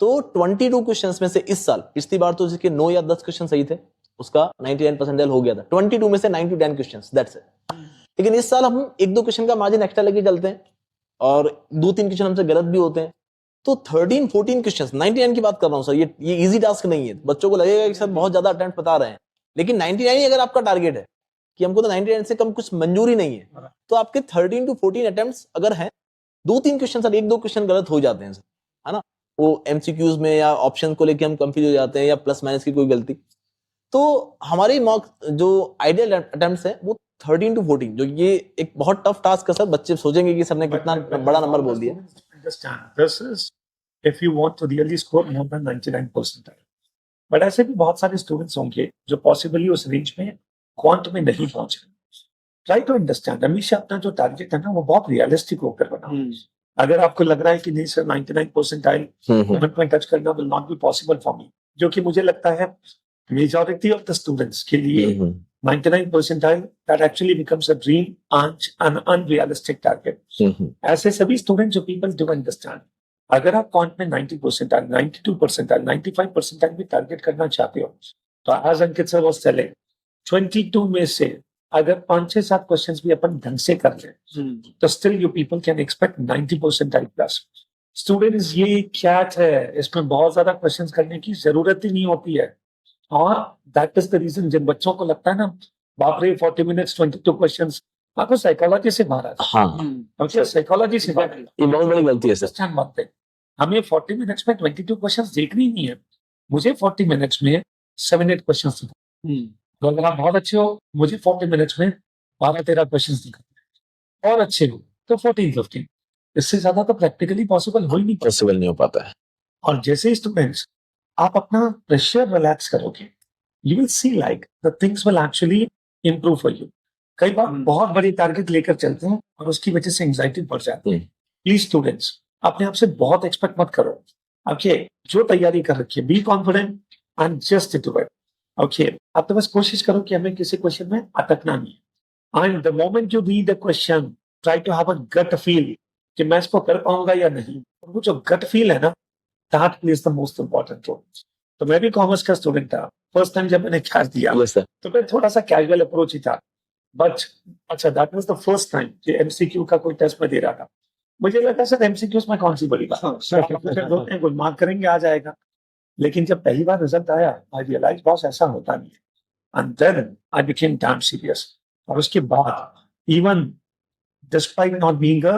तो 22 क्वेश्चंस में से इस साल, पिछली बार तो जिसके 9 या 10 क्वेश्चन सही थे उसका 99 परसेंटाइल हो गया था। 22 में से 9 to 10 क्वेश्चंस, दैट्स इट। लेकिन इस साल हम 1-2 क्वेश्चन का मार्जिन एक्स्ट्रा लेके चलते हैं और 2-3 क्वेश्चन हमसे गलत भी होते हैं, तो 13-14 क्वेश्चंस, 99 की बात कर रहा हूं सर। ये इजी टास्क नहीं है। बच्चों को लगेगा कि सर बहुत ज्यादा अटेम्प्ट बता रहे हैं, लेकिन 99 ही अगर आपका टारगेट है कि हमको तो 99 से कम कुछ मंजूर ही नहीं है, तो आपके 13 to 14 अटेम्प्ट्स अगर हैं, 2-3 क्वेश्चन सर, 1-2 क्वेश्चन गलत हो जाते हैं सर, है ना। वो एमसीक्यूज में या ऑप्शन को लेके हम कंफ्यूज हो जाते हैं या प्लस माइनस की कोई गलती। तो हमारे मॉक जो आइडियल अटेम्प्ट्स हैं वो 13 to 14, जो ये एक बहुत टफ टास्क है सर। बच्चे सोचेंगे कि सर ने कितना बड़ा नंबर बोल दिया। Understand this is if you want to really score more than 99 percentile. But ऐसे भी बहुत सारे स्टूडेंट्स होंगे जो पॉसिबली उस रेंज में क्वांट में नहीं पहुंच रहे। ट्राई टू अंडरस्टैंड, हमेशा अपना जो टारगेट है ना वो बहुत रियलिस्टिक होकर बनाओ। अगर आपको लग रहा है कि नहीं सर 99 परसेंटाइल मोमेंट में टच करना will not be possible for me, जो कि मुझे लगता है मेजॉरिटी ऑफ द स्टूडेंट्स के लिए 99 percentile that actually becomes a dream and an unrealistic target. ऐसे सभी स्टूडेंट जो people do understand, अगर आप क्वांट में 90 परसेंटाइल, 92 परसेंटाइल, 95 परसेंटाइल भी टारगेट करना चाहते हो, तो आज अंकित सर वाज टेलिंग 22 में से अगर 5-6-7 क्वेश्चंस भी अपन ढंग से कर लें, तो still you people can expect 90 percentile plus. Students, ये क्या है, इसमें बहुत ज्यादा क्वेश्चंस करने की जरूरत ही नहीं होती है। और दैट इज द रीजन, जिन बच्चों को लगता है ना बाप रे 40 मिनट्स 22 क्वेश्चंस, आपको साइकोलॉजी से बाहर आता है। हाँ, साइकोलॉजी से बाहर, ये बहुत बड़ी गलती है सर। हमें 40 मिनट्स में 22 क्वेश्चंस देखनी नहीं है, मुझे 40 मिनट्स में 7-8 क्वेश्चंस दिखाओ। तो अगर आप बहुत अच्छे हो, मुझे 40 मिनट्स में 12-13 क्वेश्चंस दिखाओ, और अच्छे हो तो 14-15। इससे ज्यादा तो प्रैक्टिकली पॉसिबल हो पाता है। और जैसे स्टूडेंट्स आप अपना प्रेशर रिलैक्स करोगे, you will see like the things will actually improve for you. कई बार बहुत बड़ी टारगेट लेकर चलते हैं और उसकी वजह से एंजाइटी बढ़ जाती है। प्लीज स्टूडेंट्स, अपने आप से बहुत एक्सपेक्ट मत करो। ओके, जो तैयारी कर रखी है, be confident and just do it. Okay, आप तो बस कोशिश करो कि हमें किसी क्वेश्चन में अटकना नहीं है। And the moment you read the question, try to have a gut feel कि मैं इसको कर पाऊंगा या नहीं। और वो जो गट फील है ना, that plays the most important role. तो मैं भी कॉमर्स का स्टूडेंट था, फर्स्ट टाइम जब मैंने क्लास दिया तो मैं थोड़ा सा कैजुअल अप्रोच ही था। बट अच्छा, that was the first time कि एमसीक्यू का कोई टेस्ट में दे रहा था। मुझे लगा सर एमसीक्यूज में कौन सी बड़ी बात, गुड मार्क करेंगे आ जाएगा। लेकिन जब पहली बार रिजल्ट आया, आई रियलाइज बॉस ऐसा होता नहीं है। And then I became damn serious. और उसके बाद even despite not being a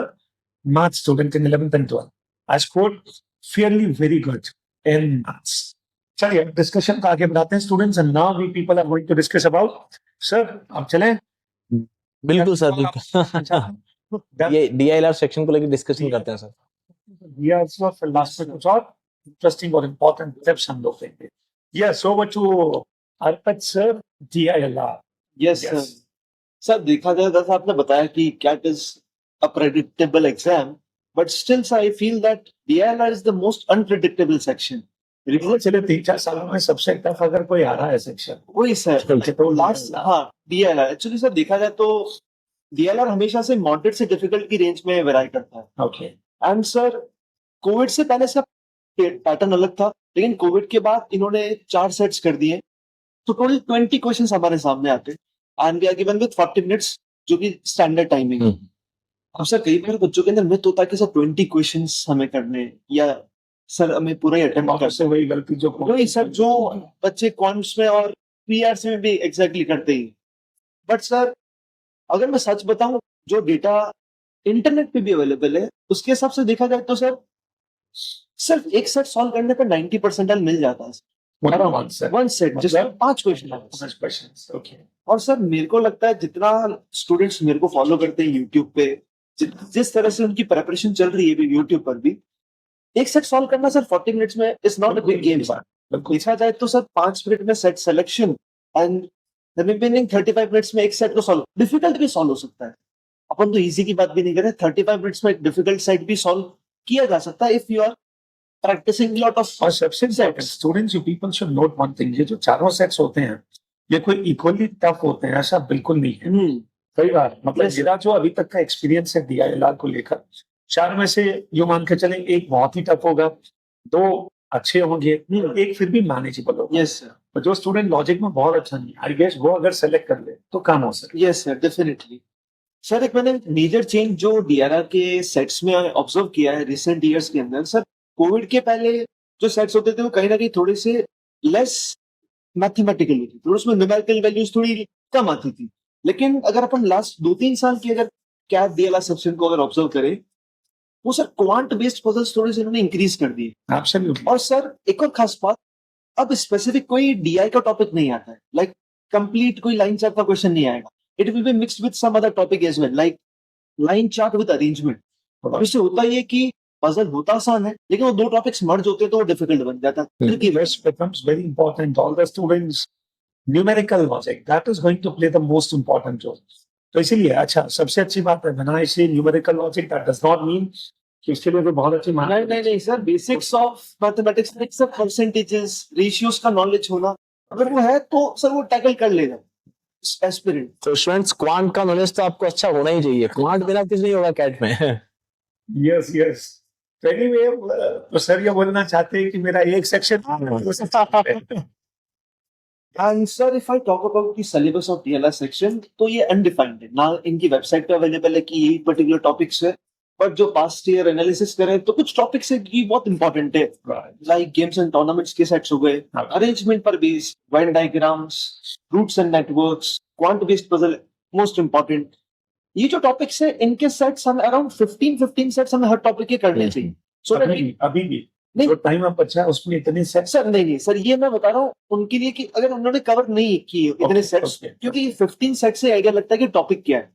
math student in 11th and 12th, I scored fairly very good in maths. चलिए डिस्कशन को आगे बढ़ाते हैं students, and now we people are going to discuss about. Sir आप चलें? बिल्कुल सर, बिल्कुल। ये डीआईएलआर सेक्शन को लेकर डिस्कशन करते हैं सर। ये आल्सो फिर लास्ट में कुछ और इंटरेस्टिंग और इंपॉर्टेंट टिप्स हम लोग देंगे। Yes, over to Arpit sir, DILR. Yes sir. Sir देखा जाए, जैसा आपने बताया कि CAT is a predictable exam, but still I feel that DILR is the most unpredictable section. चले 3-4 सालों में सबसे टफ अगर कोई आ रहा है सेक्शन, वही सर। तो लास्ट, हाँ, डीएलआर एक्चुअली सर देखा जाए तो डीएलआर हमेशा से मॉडरेट से डिफिकल्ट की रेंज में वेरी करता है। ओके, एंड सर कोविड से पहले से पैटर्न अलग था, लेकिन कोविड के बाद इन्होंने 4 सेट्स कर दिए, तो टोटल 20 क्वेश्चंस हमारे सामने आते and we are given with 40 minutes, जो कि स्टैंडर्ड टाइमिंग है। अब सर कई बार बच्चों के अंदर मिथ होता है कि सर 20 क्वेश्चंस हमें करने, या सर हमें पूरा ही अटेम्प्ट कर से वही गलती जो वही सर जो बच्चे क्वांट्स में और पीआरसी में भी एग्जैक्टली करते ही। बट सर अगर मैं सच बताऊं, जो डेटा इंटरनेट पे भी अवेलेबल है उसके हिसाब से देखा जाए तो सर सिर्फ एक सेट सॉल्व करने पर 90 परसेंटाइल मिल जाता है। वन सेट जिसमें 5 क्वेश्चन। ओके। और सर मेरे को लगता है जितना स्टूडेंट्स मेरे को फॉलो करते हैं यूट्यूब पे, जिस तरह से उनकी प्रेपरेशन चल रही है यूट्यूब पर भी, एक सेट सॉल्व करना सर 40 मिनट्स में is not a big game. देखा जाए तो सर 5 मिनट में set selection and the remaining 35 minutes में एक सेट को सॉल्व, डिफिकल्ट भी सॉल्व हो सकता है। अपन तो इजी की बात भी नहीं कर रहे, 35 मिनट्स में एक डिफिकल्ट सेट भी सॉल्व किया जा सकता है if you are practising lot of. और सबसे students, you people should note one thing, ये जो चारों सेट्स होते हैं ये कोई इक्वली टफ होते हैं ऐसा बिल्कुल नहीं है। कई बार मतलब Yes, मेरा जो अभी तक का एक्सपीरियंस है DILR को लेकर, 4 में से यूं मान के चलें एक बहुत ही टफ होगा, 2 अच्छे होंगे, एक फिर भी मैनेजेबल होगा। यस सर, तो जो स्टूडेंट लॉजिक में बहुत अच्छा नहीं है, आई गेस वो अगर सेलेक्ट कर ले तो काम हो सकता यस सर, डेफिनेटली। सर एक मैंने मेजर चेंज जो डीआरआर के सेट्स में ऑब्जर्व किया है रिसेंट ईयर्स के अंदर, सर कोविड के पहले जो सेट्स होते थे वो कहीं ना कहीं थोड़े से लेस मैथमेटिकल होती थी, उसमें न्यूमेरिकल वैल्यूज थोड़ी कम आती थी। लेकिन अगर अपन लास्ट 2-3 साल की अगर कैट डीएलआर सेक्शन को अगर ऑब्जर्व करें, वो सर क्वांट बेस्ड पजल्स थोड़े से इन्होंने इंक्रीज कर दिए। है। एब्सोल्युटली। और सर एक और खास बात, अब स्पेसिफिक कोई डीआई का टॉपिक नहीं आता है, लाइक कंप्लीट कोई लाइन चार्ट का क्वेश्चन नहीं आएगा। It will be mixed with some other topic as well, like line chart with arrangement. अब इससे होता ये कि पजल होता आसान है, लेकिन वो 2 टॉपिक्स मर्ज होते हैं तो वो डिफिकल्ट बन जाता है। Tricky This becomes very important. All the students numerical logic that is going to play the most important role. तो इसीलिए अच्छा सबसे अच्छी बात है बना इसे numerical logic that does not mean कि उसके लिए कोई बहुत अच्छी मान नहीं नहीं नहीं sir, basics of mathematics like sir percentages ratios का नॉलेज होना अगर वो है तो सर वो टैकल कर लेगा एस्पिरेंट। तो स्टूडेंट्स क्वांट का नॉलेज तो आपको अच्छा होना ही चाहिए, क्वांट बिना कुछ नहीं होगा कैट में। Yes yes. तो एनीवे तो सर ये बोलना चाहते हैं कि मेरा एक section and sir if I talk about the syllabus of DLR section, तो ये अनडिफाइंड है ना, इनकी वेबसाइट पे अवेलेबल है कि यही पर्टिकुलर टॉपिक्स है। बट जो पास्ट ईयर एनालिसिस करें तो कुछ टॉपिक्स है कि बहुत इंपॉर्टेंट है, लाइक गेम्स एंड टूर्नामेंट्स के सेट्स हो गए, अरेंजमेंट पर based venn diagrams, routes and networks, quant based puzzle most important. ये जो टॉपिक्स है इनके सेट्स हमें अराउंड 15 सेट्स हमें हर टॉपिक के करने चाहिए। सो अभी भी नहीं। जो टाइम आप बचा है उसमें इतने सेट सर नहीं सर, ये मैं बता रहा हूँ उनके लिए कि अगर उन्होंने कवर नहीं किए इतने सेट्स, क्योंकि ये 15 सेट से आइडिया लगता है कि टॉपिक क्या है,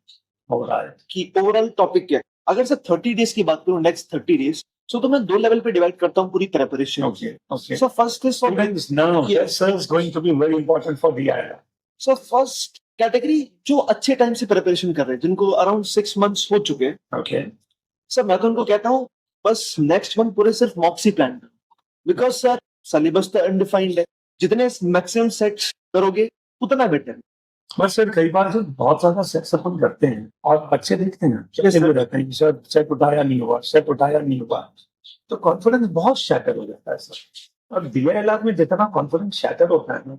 हो रहा है कि ओवरऑल टॉपिक क्या है। अगर सर 30 डेज की बात करूं, नेक्स्ट 30 डेज, सो तो मैं 2 लेवल पे डिवाइड करता हूं पूरी preparation. Okay okay. So first is for Students now Yes. this is going to be very important for DIR. So first category जो अच्छे टाइम से प्रिपरेशन कर रहे हैं, जिनको अराउंड 6 मंथ्स हो चुके हैं, Okay. सर मैं तो उनको कहता हूँ बस नेक्स्ट मंथ पूरे सिर्फ मॉक्सी प्लान करो, बिकॉज सर सिलेबस तो अनडिफाइंड है, जितने मैक्सिमम सेट्स करोगे उतना बेटर। बस सर कई बार जो बहुत ज्यादा सेट्स अपन करते हैं और बच्चे देखते हैं Yes, चलते sir. हुए रहते हैं सर सेट उठाया नहीं हुआ, सेट उठाया नहीं हुआ, तो कॉन्फिडेंस बहुत शैटर हो जाता है सर। और DILR में जितना कॉन्फिडेंस शैटर होता है ना,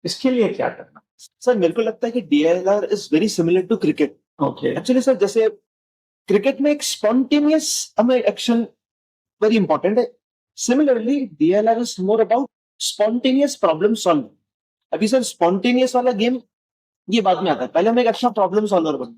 इसके लिए क्या करना? सर मेरे को लगता है कि DLR is very similar to cricket. Okay actually sir जैसे क्रिकेट में एक स्पॉन्टेनियस हमें एक्शन वेरी इंपॉर्टेंट है, similarly DLR is more about spontaneous problem solving. अभी सर स्पॉन्टेनियस वाला गेम ये बाद में आता है, पहले हम एक अच्छा प्रॉब्लम सॉल्वर बने,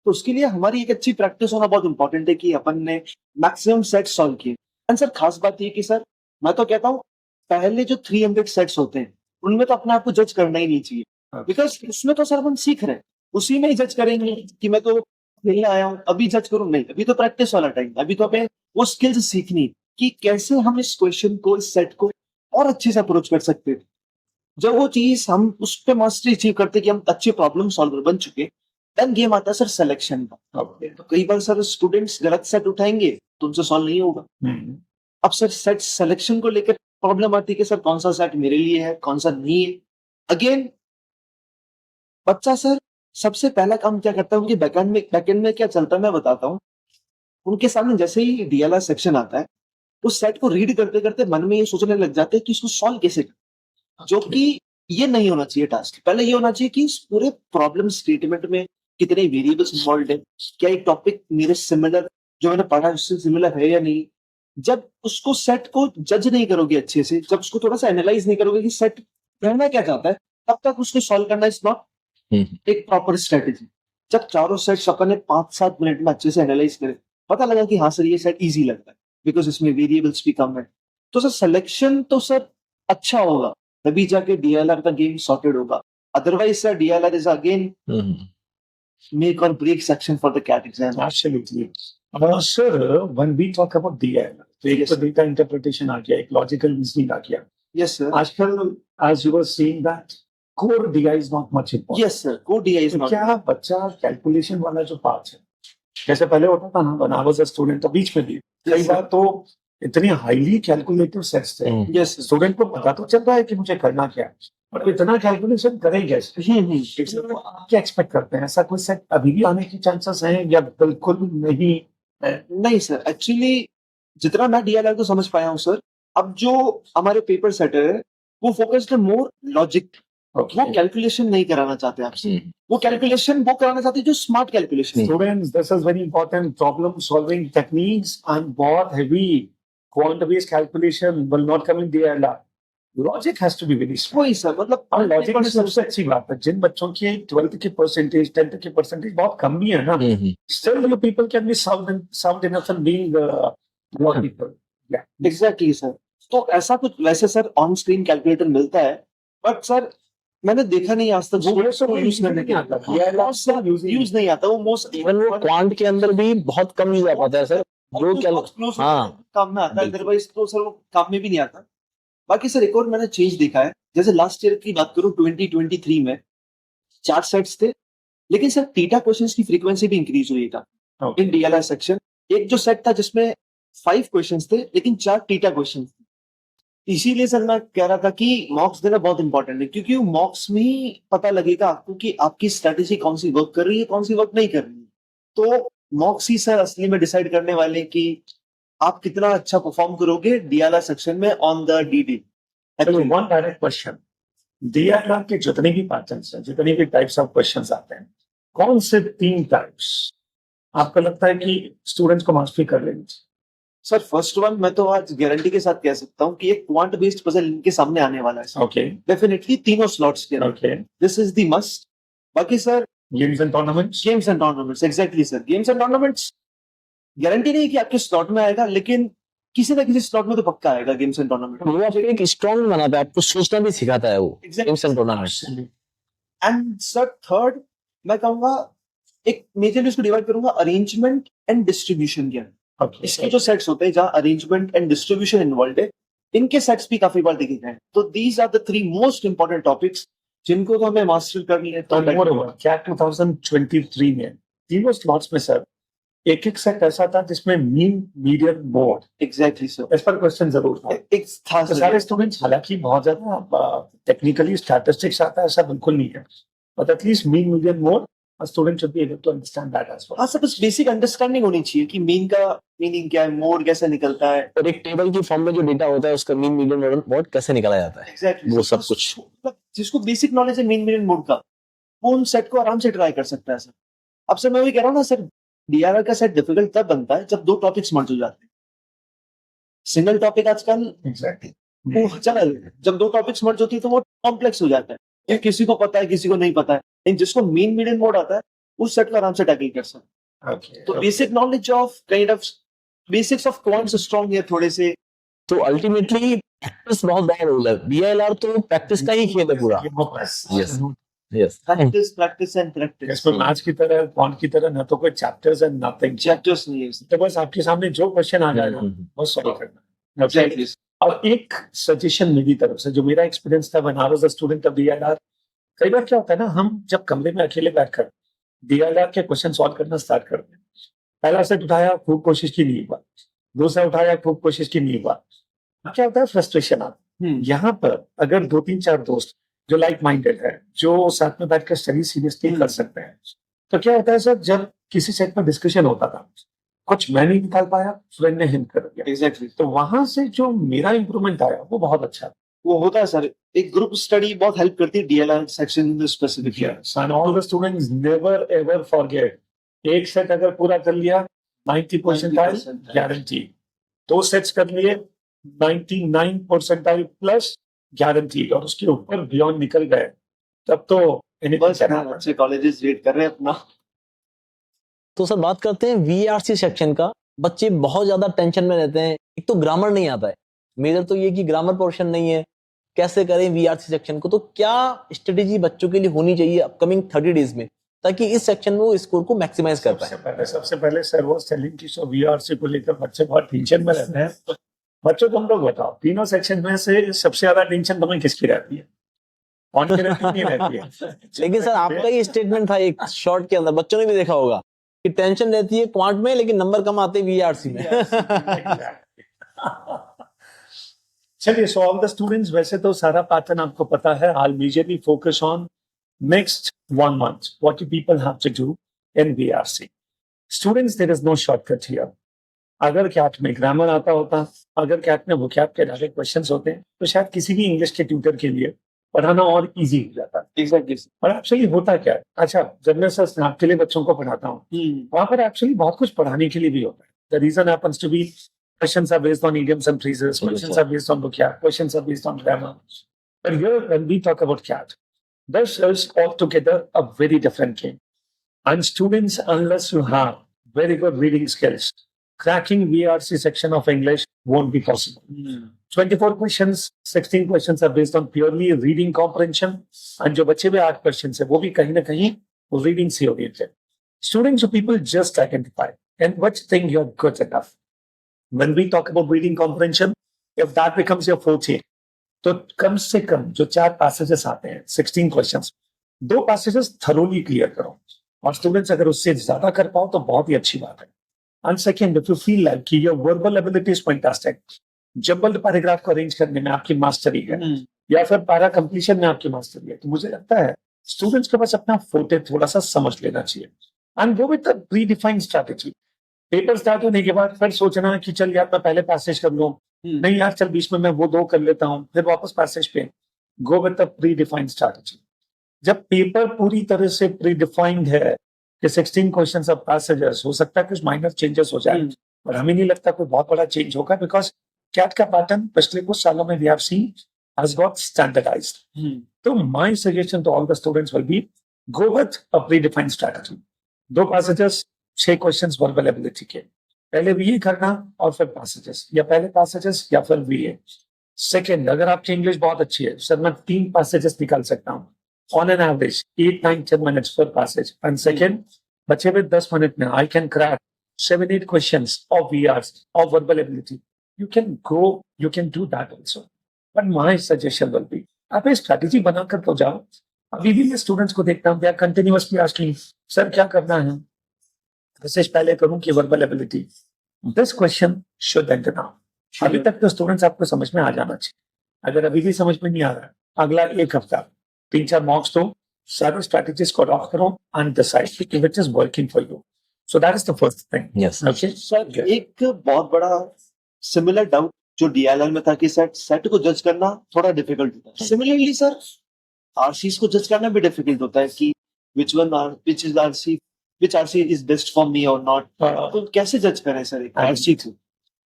तो उसके लिए हमारी एक अच्छी प्रैक्टिस होना बहुत इंपॉर्टेंट है कि अपन ने मैक्सिमम सेट सॉल्व किए। एंड सर खास बात ये कि सर मैं तो कहता हूँ पहले जो 300 सेट्स होते हैं उनमें तो अपने आप को जज करना ही नहीं चाहिए, बिकॉज उसमें तो सर अपन सीख रहे हैं, उसी में ही जज करेंगे कि मैं तो खेलने आया हूँ अभी जज करूँ, नहीं, अभी तो प्रैक्टिस वाला टाइम, अभी तो हमें वो स्किल्स सीखनी कि कैसे हम इस क्वेश्चन को, इस सेट को और अच्छे से अप्रोच कर सकते हैं। जब वो चीज हम उस पर मास्टरी अचीव करते कि हम अच्छे प्रॉब्लम सॉल्वर बन चुके, देन गेम आता है सर सिलेक्शन का। तो कई बार सर स्टूडेंट्स गलत सेट उठाएंगे तो उनसे सॉल्व नहीं होगा। अब सर सेट सिलेक्शन को लेकर प्रॉब्लम आती है कि सर कौन सा सेट मेरे लिए है, कौन सा नहीं है। अगेन बच्चा सर सबसे पहला काम क्या करता है, उनके बैकएंड में क्या चलता है मैं बताता हूँ। उनके सामने जैसे ही डीएलआर सेक्शन आता है, उस सेट को रीड करते करते मन में ये सोचने लग जाते हैं कि इसको सॉल्व कैसे करें, जो कि ये नहीं होना चाहिए टास्क। पहले ये होना चाहिए कि इस पूरे प्रॉब्लम स्टेटमेंट में कितने वेरिएबल्स इन्वॉल्व है, क्या एक टॉपिक मेरे सिमिलर जो मैंने पढ़ा उससे सिमिलर है या नहीं। जब उसको सेट को जज नहीं करोगे अच्छे से, जब उसको थोड़ा सा एनालाइज नहीं करोगे कि सेट कहना क्या चाहता है, तब तक उसको सॉल्व करना इज नॉट एक प्रॉपर स्ट्रेटेजी। जब चारों सेट्स अपन ने 5-7 मिनट में अच्छे से एनालाइज करे, पता लगा कि हाँ सर ये सेट इजी लगता है बिकॉज इसमें वेरिएबल्स भी कम है, तो सर सिलेक्शन तो सर अच्छा होगा, तभी जाके डीएलआर का गेम सॉर्टेड होगा। Otherwise sir DLR is again make or break section for the CAT exam. Absolutely. Sir, when we talk about DILR, तो एक तो डेटा इंटरप्रिटेशन आ गया, एक लॉजिकल रीजनिंग आ गया। Yes sir. आजकल as you were saying that core DI is not much important. Yes sir. Core DI is तो not. क्या बच्चा कैलकुलेशन वाला जो पार्ट है, जैसे पहले होता था ना when I was a student, तो बीच में भी कई बार तो इतने हाईली कैलकुलेटिव सेट्स थे, यस स्टूडेंट को पता तो चल रहा है कि मुझे करना क्या है, पर इतना कैलकुलेशन करें कैसे? इसलिए वो आप क्या एक्सपेक्ट करते हैं? ऐसा कोई सेट अभी भी आने की चांसेस हैं या बिल्कुल नहीं है? नहीं सर, एक्चुअली जितना मैं डीएलआर को समझ पाया हूँ सर, अब जो हमारे पेपर सेटर है वो फोकस्ड है मोर लॉजिक, वो कैलकुलेशन नहीं कराना चाहते आपसे, वो कैलकुलेशन वो कराना चाहते हैं जो स्मार्ट कैलकुलेशन है। Students, this is very important. Problem solving techniques and बहुत heavy quant based calculation will not come in DLR. Logic has to be very strong. वही सर, मतलब और लॉजिक में सबसे अच्छी बात है, जिन बच्चों की 12th की परसेंटेज 10th की परसेंटेज बहुत कम भी है ना, still the people can be sound enough and being more people. Exactly sir. तो ऐसा कुछ वैसे सर ऑन स्क्रीन कैलकुलेटर मिलता है, बट सर मैंने देखा नहीं आज तक वो यूज करने नहीं आता, यूज नहीं आता वो मोस्ट इवन वो क्वांट के अंदर भी बहुत कम यूज आ पाता है सर, जो हाँ काम में आता है, अदरवाइज तो सर वो काम में भी नहीं आता। बाकी सर एक और मैंने चेंज देखा है, जैसे लास्ट ईयर की बात करूं 2023 में 4 सेट्स थे, लेकिन सर थीटा क्वेश्चंस की फ्रीक्वेंसी भी इंक्रीज हुई था इन डीएलआर सेक्शन। एक जो सेट था जिसमें 5 क्वेश्चंस थे लेकिन 4 थीटा क्वेश्चंस थे। इसीलिए सर मैं कह रहा था कि मॉक्स देना बहुत इंपॉर्टेंट है, क्योंकि मॉक्स में ही पता लगेगा आपको कि आपकी स्ट्रेटेजी कौन सी वर्क कर रही है, कौन सी वर्क नहीं कर रही है। तो मॉक्स ही सर असली में डिसाइड करने वाले कि आप कितना अच्छा परफॉर्म करोगे डीएलआर सेक्शन में on the DD. One direct question, DLR के जितने भी पैटर्न्स हैं, जितने भी टाइप्स ऑफ क्वेश्चंस आते हैं, कौन से 3 टाइप्स आपको लगता है कि स्टूडेंट्स को मास्टरी कर लेनी चाहिए? सर फर्स्ट वन मैं तो आज गारंटी के साथ कह सकता हूँ कि एक क्वांट बेस्ड पजल इनके सामने आने वाला है। ओके, डेफिनेटली तीनों स्लॉट्स के अंदर okay, this is the must. बाकी sir games and tournaments, exactly sir, games and tournaments guarantee नहीं कि आपके स्लॉट में आएगा, लेकिन किसी ना किसी स्लॉट में तो पक्का आएगा गेम्स एंड टूर्नामेंट। वो आपको एक स्ट्रॉन्ग बनाता है, आपको सोचना भी सिखाता है वो games and tournament. And sir third मैं कहूंगा एक मेजरली उसको डिवाइड करूंगा अरेंजमेंट एंड डिस्ट्रीब्यूशन के अंदर। इसके जो सेट्स होते हैं जहां अरेंजमेंट एंड डिस्ट्रीब्यूशन इन्वॉल्व है, इनके सेट्स भी काफी बार देखे गए हैं। तो these are the 3 most important topics जिनको तो हमें मास्टर करनी है। तो क्या 2023 में तीनों स्लॉट्स में सर एक सेट ऐसा था जिसमें mean median mode, exactly sir, इस पर क्वेश्चन जरूर था। एक था तो सारे स्टूडेंट्स, हालांकि बहुत ज्यादा टेक्निकली स्टैटिस्टिक्स आता है, ऐसा बिल्कुल नहीं है, but at least mean median mode student should be able to understand that as well. हाँ सर, बस बेसिक अंडरस्टैंडिंग होनी चाहिए कि मीन का मीनिंग क्या है, मोड कैसे निकलता है, और एक टेबल की फॉर्म में जो डेटा होता है उसका मीन मीडियन मोड कैसे निकाला जाता है। एग्जैक्टली वो सब कुछ मतलब जिसको बेसिक नॉलेज है मीन मीडियन मोड का, वो उन सेट को आराम से ट्राई कर सकता है सर। अब सर मैं वही कह रहा हूँ ना सर, डीआरआर का सेट डिफिकल्ट तब बनता है जब 2 टॉपिक्स मर्ज हो जाते हैं। सिंगल टॉपिक आजकल वो चला, जब 2 टॉपिक्स मर्ज होती है तो वो कॉम्प्लेक्स हो जाता है, ये किसी को पता है किसी को नहीं पता है। लेकिन जिसको मीन मीडियन मोड आता है उस सेट को आराम से टैकल कर सकता है। तो basic knowledge of kind of basics of quants strong है थोड़े से। तो अल्टीमेटली प्रैक्टिस बहुत बड़ा रोल है, बीआईएलआर तो प्रैक्टिस का ही खेल है पूरा। Yes yes, practice and practice. इसमें मैथ्स की तरह क्वांट की तरह ना तो कोई चैप्टर्स एंड नथिंग, चैप्टर्स नहीं है, तो बस आपके सामने जो क्वेश्चन आ जाएगा वो सॉल्व करना। एग्जैक्टली। और एक सजेशन मेरी तरफ से, जो मेरा एक्सपीरियंस था when I was a student of DLR, कई बार क्या होता है ना, हम जब कमरे में अकेले बैठकर डीएलआर के क्वेश्चन सॉल्व करना स्टार्ट करते हैं, पहला सेट उठाया, खूब कोशिश की, नहीं हुआ, दूसरा उठाया, खूब कोशिश की, नहीं हुआ, क्या होता है, फ्रस्ट्रेशन आता है। यहाँ पर अगर 2-3-4 दोस्त जो लाइक माइंडेड है, जो साथ में बैठकर स्टडी सीरियसली कर सकते हैं, तो क्या होता है सर, जब किसी सेट में डिस्कशन होता था, कुछ मैं नहीं निकाल पाया, फ्रेंड ने हिंट कर दिया, एग्जैक्टली, तो वहां से जो मेरा इंप्रूवमेंट आया वो बहुत अच्छा वो होता है सर। एक ग्रुप स्टडी बहुत हेल्प करती है डीएलआर सेक्शन में specifically. And all the students never ever forget, एक सेट अगर पूरा कर लिया 90% गारंटी, 2 सेट्स कर लिए 99% प्लस गारंटी, और उसके ऊपर बियॉन्ड निकल गए तब तो बस अच्छे कॉलेजेस रेट कर रहे हैं अपना। तो सर बात करते हैं वीआरसी सेक्शन का। बच्चे बहुत ज्यादा टेंशन में रहते हैं, एक तो ग्रामर नहीं आता है, मेजर तो ये कि ग्रामर पोर्शन नहीं है, कैसे करें वीआरसी सेक्शन को। तो क्या स्ट्रेटेजी बच्चों के लिए होनी चाहिए अपकमिंग 30 डेज में, ताकि इस सेक्शन में वो स्कोर को मैक्सिमाइज कर पाए। सबसे पहले सर वो सेलिंग की वीआरसी को लेकर बच्चे बहुत टेंशन में रहते हैं। बच्चों को हम लोग बताओ, तीनों सेक्शन में से सबसे ज्यादा टेंशन तुम्हें किसकी रहती है? कौन की रहती है? लेकिन सर आपका ये स्टेटमेंट था एक शॉर्ट के अंदर, बच्चों ने भी देखा होगा कि टेंशन रहती है क्वांट में लेकिन नंबर कम आते हैं वीआरसी में। चलिए, सो ऑल द स्टूडेंट्स, वैसे तो सारा पैटर्न आपको पता है. I'll immediately focus on next 1 month. What do people have to do in VRC? Students, there is no shortcut here. अगर कैट में ग्रामर आता होता, अगर कैट में वोकैब के डायरेक्ट क्वेश्चंस होते, तो शायद किसी भी इंग्लिश के ट्यूटर के लिए पढ़ाना और इजी हो जाता. एग्जैक्टली पर एक्चुअली होता क्या है? अच्छा, जब मैं सर स्नैप के लिए बच्चों को पढ़ाता हूँ, वहां पर एक्चुअली बहुत कुछ पढ़ाने के लिए भी होता है. The reason happens to be questions are based on idioms and phrases, questions are based on vocab, questions are based on grammar. But here, when we talk about CAT, this is altogether a very different game. And students, unless you have very good reading skills, cracking VRC section of English won't be possible. 24 questions, 16 questions are based on purely reading comprehension. And जो बच्चे भी 8 questions है, वो भी कहीं ना कहीं reading से oriented. Students or people just identify and which thing you're good enough. When we talk about reading comprehension, if that becomes your forte, तो कम से कम जो 4 passages आते हैं, 16 questions, 2 passages thoroughly clear करो. और स्टूडेंट्स अगर उससे ज्यादा कर पाओ तो बहुत ही अच्छी बात है. And second, if you feel like कि your verbal ability is fantastic, jumble paragraph को अरेंज करने में आपकी मास्टरी है, या फिर पैरा कंप्लीशन में आपकी मास्टरी है, तो मुझे लगता है स्टूडेंट्स के पास अपना फोटे थोड़ा सा समझ लेना चाहिए. And go with the pre defined strategy. Paper start होने के बाद फिर सोचना कि चल यार मैं पहले पैसेज कर लूं, नहीं यार चल बीच में मैं वो 2 कर लेता हूं, फिर वापस पैसेज पे. Go with the pre defined strategy. जब पेपर पूरी तरह से प्री डिफाइंड है कि 16 क्वेश्चंस ऑफ पैसेजेस, हो सकता है कुछ माइनर चेंजेस हो जाए, पर हमें नहीं लगता कोई बहुत बड़ा चेंज होगा, बिकॉज कैट का पैटर्न पिछले कुछ सालों में we have seen has got standardised. तो my suggestion to all the students will be go with a predefined strategy. 2 passages, 6 questions verbal ability के, पहले वीए करना और फिर पैसेजेस, या पहले पैसेजेस या फिर वीए. सेकंड, अगर आपकी इंग्लिश बहुत अच्छी है, सर मैं 3 पैसेजेस निकाल सकता हूँ on an average 8, 9, 10 minutes per passage. And second, बचे हुए 10 मिनट में I can crack 7, 8 questions of VRs of verbal ability. You can go, you can do that also. But my suggestion will be, आप एक strategy बनाकर तो जाओ. अभी भी मैं स्टूडेंट्स को देखता हूँ, they are continuously asking, sir क्या करना है? मैसेज पहले करूँ कि verbal ability? This question should enter now. अभी तक तो स्टूडेंट्स आपको समझ में आ जाना चाहिए. अगर अभी भी समझ में नहीं आ रहा, अगला 1 हफ्ता 3-4 मॉक्स दो, सारे स्ट्रैटेजीज को अडॉप्ट करो एंड डिसाइड कि which is working for you. So that is the first thing. Yes. Okay sir एक बहुत बड़ा सिमिलर डाउट जो डीएलआर में था कि सेट को जज करना थोड़ा डिफिकल्ट होता है. सिमिलरली सर आरसीज को जज करना भी डिफिकल्ट होता है कि which RC is best for me or not. तो कैसे जज करें सर एक आरसी को?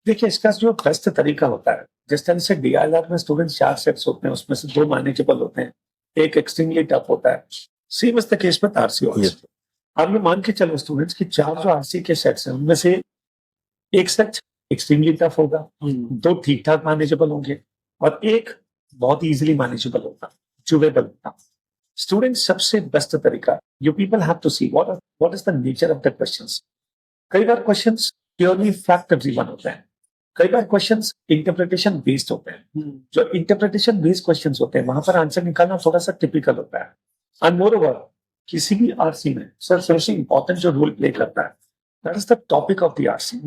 देखिए, इसका जो बेस्ट तरीका होता है, जिस तरह से डीआईएलआर में स्टूडेंट्स 4 सेट्स होते हैं, उसमें से 2 मैनेजेबल होते हैं, एक एक्सट्रीमली टफ होता है. Same is the case with RC also. आप ये मान के चलो स्टूडेंट्स की 4 जो आरसी के सेट्स हैं, उनमें से एक सेट एक्सट्रीमली टफ होगा, 2 ठीक ठाक मैनेजेबल होंगे और एक बहुत इजीली मैनेजेबल होगा, चूवेबल होगा. स्टूडेंट्स, सबसे बेस्ट तरीका, you people have to see what is the nature of the questions. कई बार क्वेश्चंस प्योरली फैक्ट ड्रिवन होते हैं, कई बार क्वेश्चंस इंटरप्रिटेशन बेस्ड होते हैं. जो इंटरप्रिटेशन बेस्ड क्वेश्चंस होते हैं, वहां पर आंसर निकालना थोड़ा सा टिपिकल होता है. एंड मोरओवर, किसी भी आरसी में सर सबसे इंपॉर्टेंट जो रोल प्ले करता है, that is the topic of the RC.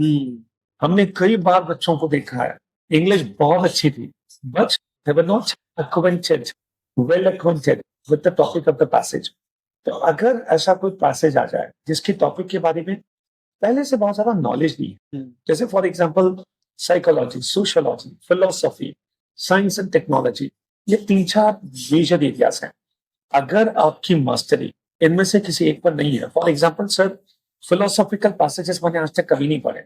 हमने कई बार बच्चों को देखा है, इंग्लिश बहुत अच्छी थी, but they were not well acquainted with the topic of the passage. तो अगर ऐसा कोई पैसेज आ जाए जिसके टॉपिक के बारे में पहले से बहुत ज्यादा नॉलेज नहीं है, जैसे for example psychology, sociology, philosophy, science and technology, ये 3-4 मेजर एरियाज हैं. अगर आपकी मास्टरी इनमें से किसी एक पर नहीं है, for example sir philosophical passages मैंने आज तक कभी नहीं पढ़े,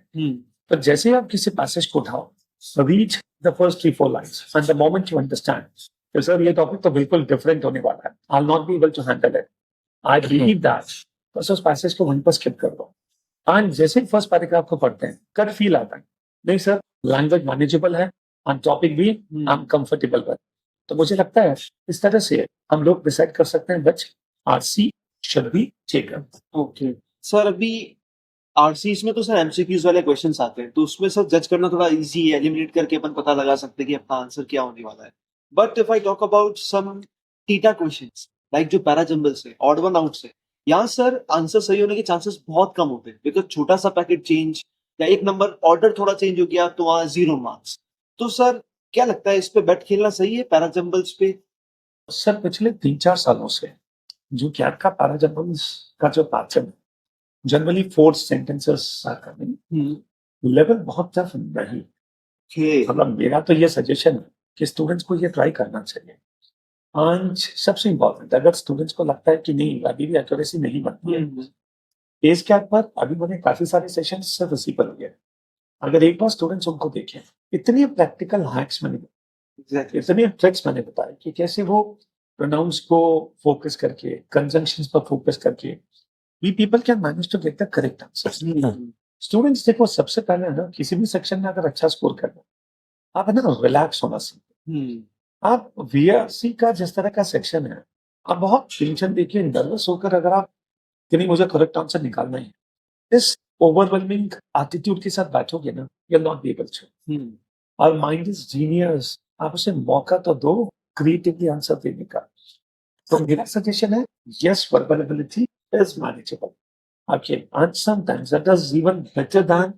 तो जैसे आप किसी पैसेज को उठाओ, read the first 3-4 lines and the moment you understand sir ये टॉपिक तो बिल्कुल डिफरेंट होने वाला है, I will not be able to handle it, I believe that, बस उस पैसेज को वहीं पर स्किप कर दो. एंड जैसे ही फर्स्ट पैराग्राफ को पढ़ते हैं, कट फील आता है, नहीं सर लैंग्वेज मैनेजेबल है और टॉपिक भी आई एम कंफर्टेबल विद. तो मुझे लगता है इस तरह से हम लोग डिसाइड कर सकते हैं which RC should be taken. Okay sir, अभी आरसीज में तो सर एमसीक्यूज वाले क्वेश्चंस आते हैं, तो उसमें सर जज करना थोड़ा इजी है, एलिमिनेट करके अपन पता लगा सकते हैं कि अपना आंसर क्या होने वाला है. But if I talk about some theta questions like जो पैराजंबल्स है, ऑड वन आउट्स है, यहाँ सर आंसर सही होने के चांसेस बहुत कम होते हैं, बिकॉज छोटा सा पैकेट चेंज या एक नंबर ऑर्डर थोड़ा चेंज हो गया तो वहां 0 मार्क्स। तो सर क्या लगता है इस पे बेट खेलना सही है पैराजम्बल्स पे? सर पिछले 3-4 सालों से जो कैट का पैराजम्बल्स का जो पैटर्न है, जनरली 4 सेंटेंसेस लेवल बहुत टफ नहीं। मतलब मेरा तो ये सजेशन है कि स्टूडेंट्स को ये ट्राई करना चाहिए। आज सबसे इम्पोर्टेंट, अगर स्टूडेंट्स को लगता है कि नहीं अभी भी एक्यूरेसी नहीं बनती है, पेस कैट पर अभी मैंने काफी सारे सेशन सिर्फ इसी पर लिए। अगर एक बार स्टूडेंट्स उनको देखें, इतनी प्रैक्टिकल हैक्स मैंने इतने ट्रिक्स मैंने बताए कि कैसे वो प्रोनाउंस को फोकस करके, कंजंक्शंस पर फोकस करके we people can manage to get the correct answers. Students देखो, सबसे पहले ना किसी भी सेक्शन में अगर अच्छा स्कोर करना, आप है ना रिलैक्स होना सीखो। आप वीआरसी का जिस तरह का सेक्शन है, आप बहुत टेंशन देखिए, नर्वस होकर अगर आप कि नहीं मुझे करेक्ट आंसर निकालना है, इस ओवरवेलमिंग एटीट्यूड के साथ बैठोगे ना, you not be able to. और माइंड इज जीनियस, आप उसे मौका तो दो क्रिएटिवली आंसर देने का। तो मेरा सजेशन है, yes verbal ability is manageable. Okay, and sometimes that is even better than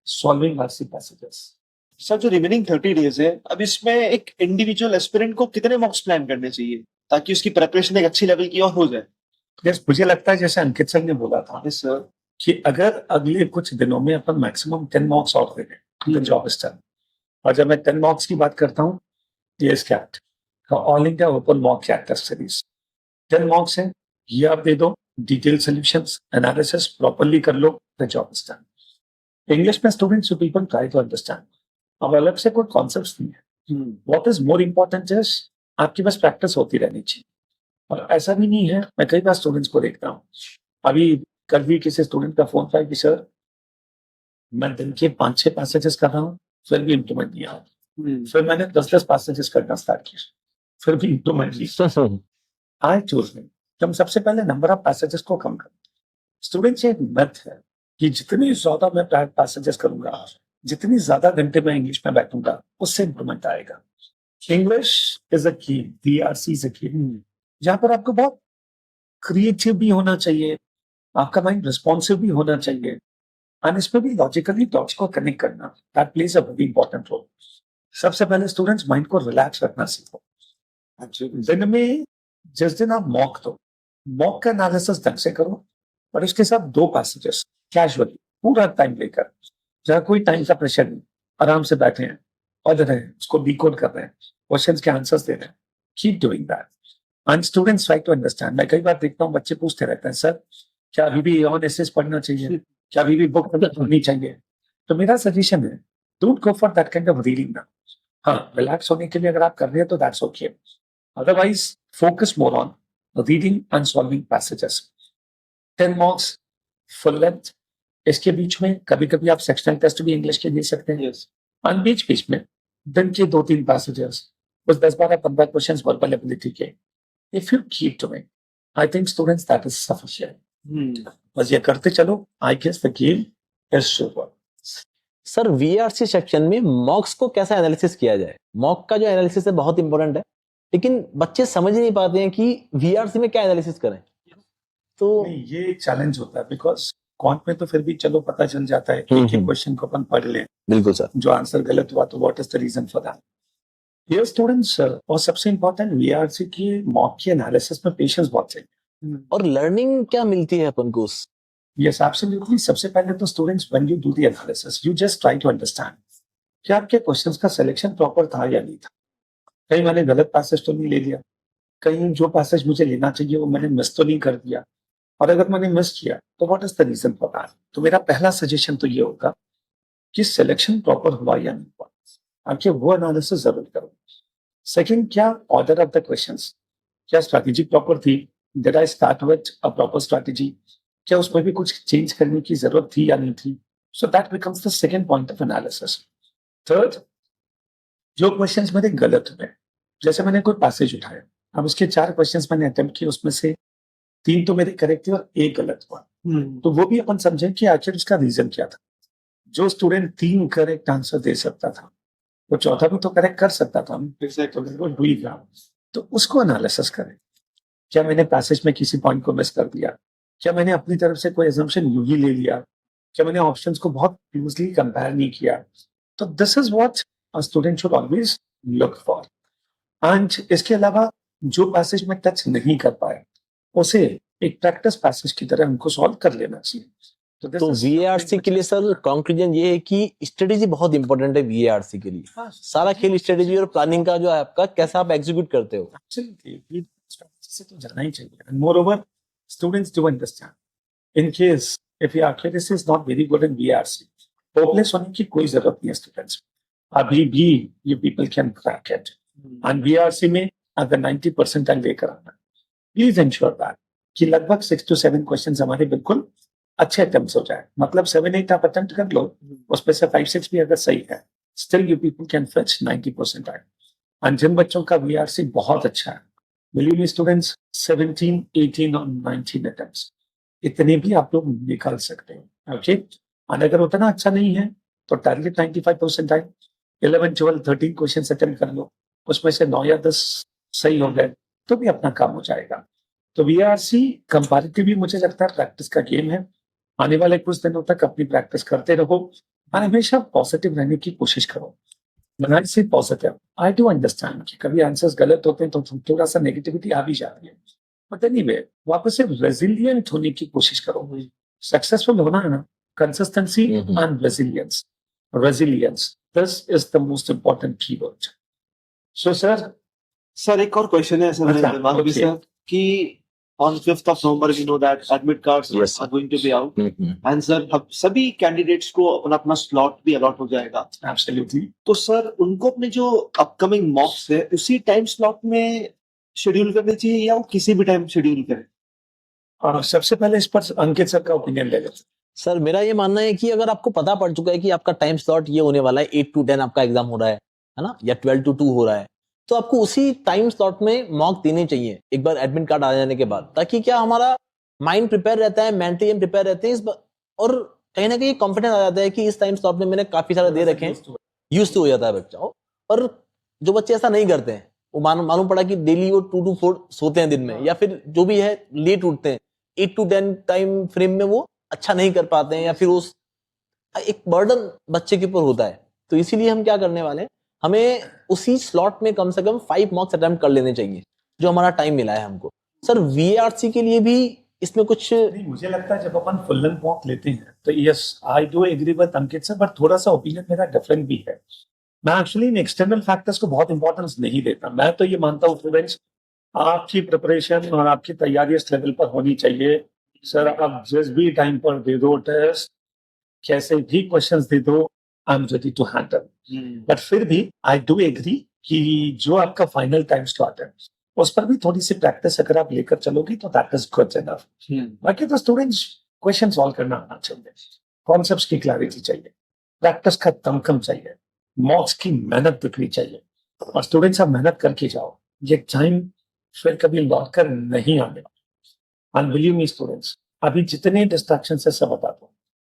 solving RC passages. Sir जो रिमेनिंग 30 डेज है, अब इसमें एक इंडिविजुअल एस्पिरेंट को कितने मॉक्स प्लान करने चाहिए ताकि उसकी प्रिपरेशन एक अच्छी लेवल की और हो जाए? Yes, मुझे लगता है जैसे अंकित सर ने बोला था यस सर। कि अगर अगले कुछ दिनों में अपन मैक्सिमम 10 मार्क्स और दे दें, तो जॉब इज डन। और जब मैं 10 मार्क्स की बात करता हूँ, ये CAT all India open mock CAT test series 10 marks है, ये आप दे दो, डिटेल सॉल्यूशंस एनालिसिस प्रॉपर्ली कर लो, the job is done. English में students people try to understand, अब अलग से कोई कॉन्सेप्ट्स नहीं है। What is more important is आपकी बस प्रैक्टिस होती रहनी चाहिए। और ऐसा भी नहीं है, मैं कई बार स्टूडेंट्स को देखता हूँ, अभी कल भी किसी स्टूडेंट का फोन था कि सर मैं दिन के 5-6 पैसेजेस कर रहा हूँ, फिर भी इम्प्रूवमेंट नहीं आया। फिर मैंने 10-10 पैसेजेस करना स्टार्ट किया, फिर भी इम्प्रूवमेंट नहीं। आई चूज मी, हम सबसे पहले नंबर ऑफ पैसेजेस को कम करें। स्टूडेंट्स एक मैथ है कि जितनी ज्यादा मैं पैसेजेस करूंगा, जितनी ज्यादा घंटे में इंग्लिश में बैठूंगा, उससे इम्प्रूवमेंट आएगा। इंग्लिश इज अ की, बीआरसी इज अ की, जहां पर आपको बहुत क्रिएटिव भी होना चाहिए, आपका माइंड रिस्पॉन्सिव भी होना चाहिए, और इसमें भी लॉजिकली डॉट्स को कनेक्ट करना, that plays a very important role. सबसे पहले स्टूडेंट्स माइंड को रिलैक्स रखना सीखो। दिन में जिस दिन आप मॉक दो, मॉक का एनालिसिस ढंग से करो, और उसके साथ 2 पैसेजेस कैजुअली पूरा टाइम लेकर, जहाँ कोई टाइम का प्रेशर नहीं, आराम से बैठे हैं, पढ़ रहे हैं, उसको डिकोड कर रहे हैं, क्वेश्चंस के आंसर्स दे रहे हैं। Keep doing that and students try to understand. मैं कई बार देखता हूँ बच्चे पूछते रहते हैं, सर क्या अभी भी ऑन एसेस पढ़ना चाहिए, क्या अभी भी बुक पढ़नी चाहिए? तो मेरा सजेशन है, don't go for that kind of reading now. हाँ, रिलैक्स होने के लिए अगर आप कर रहे हैं तो that's okay, otherwise focus more on reading and solving passages। 10 marks full length, इसके बीच में कभी कभी आप सेक्शनल टेस्ट भी इंग्लिश के दे सकते हैं। और बीच बीच में दिन के 2-3 पैसेजेस, बस 10-12-15 क्वेश्चंस वर्बल एबिलिटी के, if you keep doing, I think students that is sufficient. बस ये करते चलो, I guess the game is super. Sir VRC section में मॉक्स को कैसा एनालिसिस किया जाए? मॉक का जो एनालिसिस है बहुत इंपॉर्टेंट है, लेकिन बच्चे समझ ही नहीं पाते हैं कि वीआरसी में क्या एनालिसिस करें। तो नहीं, ये एक चैलेंज होता है, बिकॉज क्वांट में तो फिर भी चलो पता चल जाता है, एक एक क्वेश्चन को अपन पढ़ लें, बिल्कुल सर, जो आंसर गलत हुआ तो what is the reason for that. ये स्टूडेंट्स, और सबसे इंपॉर्टेंट वीआरसी की मॉक की एनालिसिस में पेशेंस बहुत चाहिए। और लर्निंग क्या मिलती है अपन को? Yes absolutely. सबसे पहले तो students, when you do the analysis, you just try to understand कि आपके क्वेश्चंस का सिलेक्शन प्रॉपर था या नहीं था। कहीं मैंने गलत पैसेज तो नहीं ले लिया, कहीं जो पैसेज मुझे लेना चाहिए वो मैंने मिस तो नहीं कर दिया, और अगर मैंने मिस किया तो what is the reason for that. तो मेरा पहला सजेशन तो ये होगा कि सिलेक्शन प्रॉपर हुआ या नहीं हुआ, आपके वो एनालिसिस जरूर करो। सेकंड, क्या ऑर्डर ऑफ द क्वेश्चंस, क्या स्ट्रैटेजी प्रॉपर थी, did I start with a proper strategy, क्या उसमें भी कुछ चेंज करने की जरूरत थी या नहीं थी। So that becomes the second point of analysis. Third, जो क्वेश्चंस मेरे गलत हुए, जैसे मैंने कोई पैसेज उठाया, अब उसके 4 क्वेश्चंस मैंने अटेम्प्ट किए, उसमें से 3 तो मेरे करेक्ट थे और 1 गलत हुआ, तो वो भी अपन समझें कि आखिर उसका रीजन क्या था। जो स्टूडेंट 3 करेक्ट आंसर दे सकता था, वो चौथा भी तो करेक्ट कर सकता था, तो उसको एनालिसिस करें। क्या मैंने पैसेज में किसी पॉइंट को मिस कर दिया, क्या मैंने अपनी तरफ से कोई एजम्पशन यूं ही ले लिया, कि मैंने ऑप्शंस को बहुत क्लोजली कंपेयर नहीं किया. तो this is what a student should always look for. And इसके अलावा जो पैसेज में टच नहीं कर पाए उसे एक प्रैक्टिस पैसेज की तरह हमको सॉल्व कर लेना चाहिए. this तो is VARC something के लिए which is- सर कंक्लूजन ये है कि स्ट्रेटेजी बहुत इंपॉर्टेंट है VARC के लिए. हाँ, सारा खेल स्ट्रेटेजी और प्लानिंग का जो है आपका, कैसा आप एग्जीक्यूट करते हो. absolutely. ये strategy से तो जाना ही चाहिए. And moreover, students do understand. In case if your accuracy is not very good in VRC, hopeless होने की कोई जरूरत नहीं है स्टूडेंट्स. अभी भी you people can crack it. And VRC में अगर 90% लेकर आना, प्लीज इंश्योर दैट कि लगभग 6 to 7 क्वेश्चंस हमारे बिल्कुल अच्छे अटेम्प्ट्स हो जाए. मतलब 7-8 आप अटेम्प्ट कर लो, उसमें से 5-6 भी अगर सही है, still you people can fetch 90%. And जिन बच्चों का VRC बहुत अच्छा है, बिलीव मी स्टूडेंट्स, 17, 18 और 19 अटेम्प्ट्स इतने भी आप लोग निकाल सकते हैं. ओके, और अगर उतना अच्छा नहीं है तो टारगेट 95% आए. 11, 12, 13 क्वेश्चन अटेम्प्ट कर लो, उसमें से 9 या 10 सही हो गए तो भी अपना काम हो जाएगा. तो VRC कंपैरेटिवली मुझे लगता है प्रैक्टिस का गेम है. आने वाले कुछ दिनों तक अपनी प्रैक्टिस करते रहो और हमेशा पॉजिटिव रहने की कोशिश करो. बनाई से पॉजिटिव. आई डू अंडरस्टैंड कि कभी आंसर्स गलत होते हैं तो थोड़ा सा नेगेटिविटी आ भी जाती है, बट एनीवे वापस से रेजिलियंट होने की कोशिश करो. सक्सेसफुल होना है ना, consistency and resilience. Resilience, this is the most important keyword. So sir एक और क्वेश्चन है सर मेरे अच्छा, दिमाग में okay. सर कि on 5th of November we know that admit cards Yes, sir. are going to be out and sir अब सभी कैंडिडेट्स को अपना अपना स्लॉट भी अलॉट हो जाएगा. एब्सोल्युटली. तो सर उनको अपने जो अपकमिंग मॉक्स है उसी टाइम स्लॉट में शेड्यूल करने चाहिए या वो किसी भी टाइम शेड्यूल करें? और सबसे पहले इस पर अंकित सर का ओपिनियन ले लेते हैं. सर मेरा ये मानना है कि अगर आपको पता पड़ चुका है कि आपका टाइम स्लॉट ये होने वाला है, 8 to 10 आपका एग्जाम हो रहा है ना, या 12 to 2 हो रहा है, तो आपको उसी टाइम स्लॉट में मॉक देने चाहिए एक बार एडमिट कार्ड आ जाने के बाद, ताकि क्या हमारा माइंड प्रिपेयर रहता है, मेंटली हम प्रिपेयर रहते हैं और कहीं ना कहीं कॉन्फिडेंस आ जाता है कि इस टाइम स्लॉट में मैंने काफी सारे दे रखे हैं, यूज टू हो जाता है बच्चा. और जो बच्चे ऐसा नहीं करते हैं, वो मालूम पड़ा कि डेली वो 2 to 4 सोते हैं दिन में, या फिर जो भी है लेट उठते हैं, 8 to 10 टाइम फ्रेम में वो अच्छा नहीं कर पाते हैं, या फिर उस एक बर्डन बच्चे के ऊपर होता है. तो इसीलिए हम क्या करने वाले हैं, हमें उसी स्लॉट में कम से कम 5 मॉक्स अटेम्प्ट कर लेने चाहिए जो हमारा टाइम मिला है हमको. सर VARC के लिए भी इसमें कुछ नहीं, मुझे लगता है जब अपन फुल लेंथ मॉक लेते हैं तो yes I do agree with Ankit sir, but थोड़ा सा ओपिनियन मेरा डिफरेंट भी है. मैं एक्चुअली इन एक्सटर्नल फैक्टर्स को बहुत इंपॉर्टेंस नहीं देता. मैं तो ये मानता हूँ स्टूडेंट्स, आपकी प्रिपरेशन और आपकी तैयारी इस लेवल पर होनी चाहिए. सर आप जिस भी टाइम पर दे दो टेस्ट, कैसे भी क्वेश्चंस दे दो, I am ready to handle. But फिर भी आई डू एग्री कि जो आपका फाइनल टाइम स्लॉट है उस पर भी थोड़ी सी प्रैक्टिस अगर आप लेकर चलोगी तो दैट इज गुड इनफ. बाकी तो स्टूडेंट्स क्वेश्चन सॉल्व करना आना चाहिए, कॉन्सेप्ट्स की क्लैरिटी चाहिए, प्रैक्टिस का दमखम चाहिए, मॉक्स की मेहनत दिखनी चाहिए. और स्टूडेंट्स आप मेहनत करके जाओ, ये टाइम फिर कभी लौट कर नहीं आने वाला. एंड बिलीव मी स्टूडेंट्स, अभी जितने डिस्ट्रैक्शन है सब बता दो,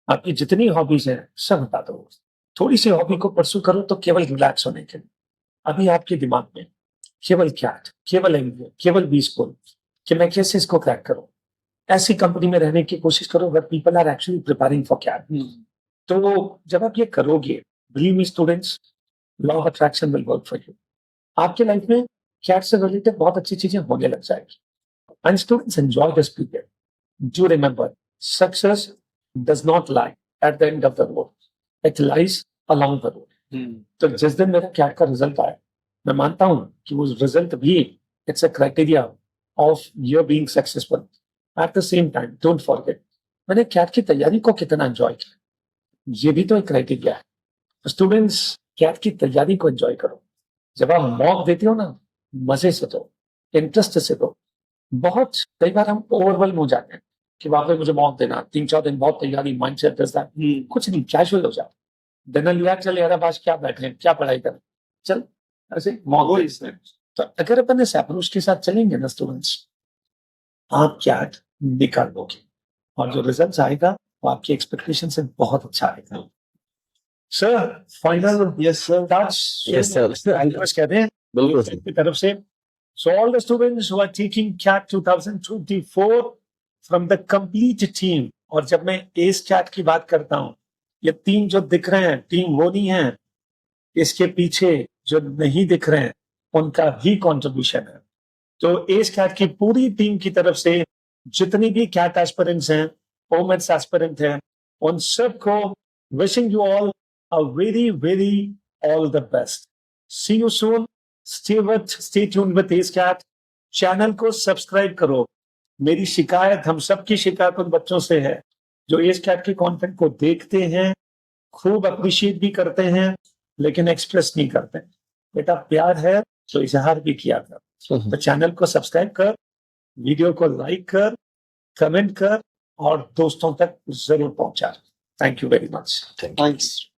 आपकी जितनी हॉबीज हैं सब बता दो. थोड़ी सी हॉबी को परसू करो तो केवल रिलैक्स होने के लिए. अभी आपके दिमाग में केवल कैट, केवल MBA, केवल बी स्कूल कि मैं कैसे इसको क्रैक करूं. ऐसी कंपनी में रहने की कोशिश करो where people are actually preparing for CAT. तो जब आप ये करोगे, believe me students, law of attraction will work for you. आपके लाइफ में CAT से रिलेटेड बहुत अच्छी चीजें होने लग जाएगी. And students enjoy this period. Do remember, success does not lie at the end of the road. It lies along the road. तो जिस दिन मेरा CAT का रिजल्ट आया, मैं मानता हूं कि वो रिजल्ट भी it's a criteria of your being successful. Eight the same time don't forget, मैंने CAT की तैयारी को कितना एंजॉय किया, ये भी तो एक क्राइटेरिया है. स्टूडेंट्स CAT की तैयारी को एंजॉय करो. जब आप मॉक देते हो ना, मजे से दो, इंटरेस्ट से दो. बहुत कई बार हम ओवरवेल्म हो जाते हैं कि वहां पे मुझे मॉक देना, 3-4 दिन बहुत तैयारी, माइंडसेट कुछ नहीं, कैजुअल हो जाओ. दिन लिया चल यार आज क्या बैठे हैं, क्या पढ़ाई करें, चल ऐसे मॉक. तो अगर अपन इस अप्रोच के साथ चलेंगे ना स्टूडेंट्स, आप CAT निकाल दोगे और जो रिजल्ट आएगा वो आपकी एक्सपेक्टेशन से बहुत अच्छा आएगा. Sir final yes sir. Yes, sir. Request कहते हैं बिल्कुल की तरफ से. So all the students who are taking CAT 2024 from the complete team और जब मैं एस चैट की बात करता हूं, ये 3 जो दिख रहे हैं टीम वो नहीं है, इसके पीछे जो नहीं दिख रहे हैं उनका भी कंट्रीब्यूशन है। तो एस कैट की पूरी टीम की तरफ से जितनी भी कैट एस्पिरेंट्स हैं, ओमेट्स एस्पिरेंट हैं, उन सबको wishing you all a very very all the best. See you soon. Stay tuned with us CAT. Channel को सब्सक्राइब करो। मेरी शिकायत, हम सबकी शिकायत उन बच्चों से है जो एस कैट के कंटेंट को देखते हैं, खूब अप्रिशिएट भी करते हैं, लेकिन एक्सप्रेस नहीं करते। बेटा प्यार है तो इजहार भी किया कर। तो चैनल को सब्सक्राइब कर, वीडियो को लाइक कर, कमेंट कर और दोस्तों तक जरूर पहुंचा। Thank you very much. Thanks.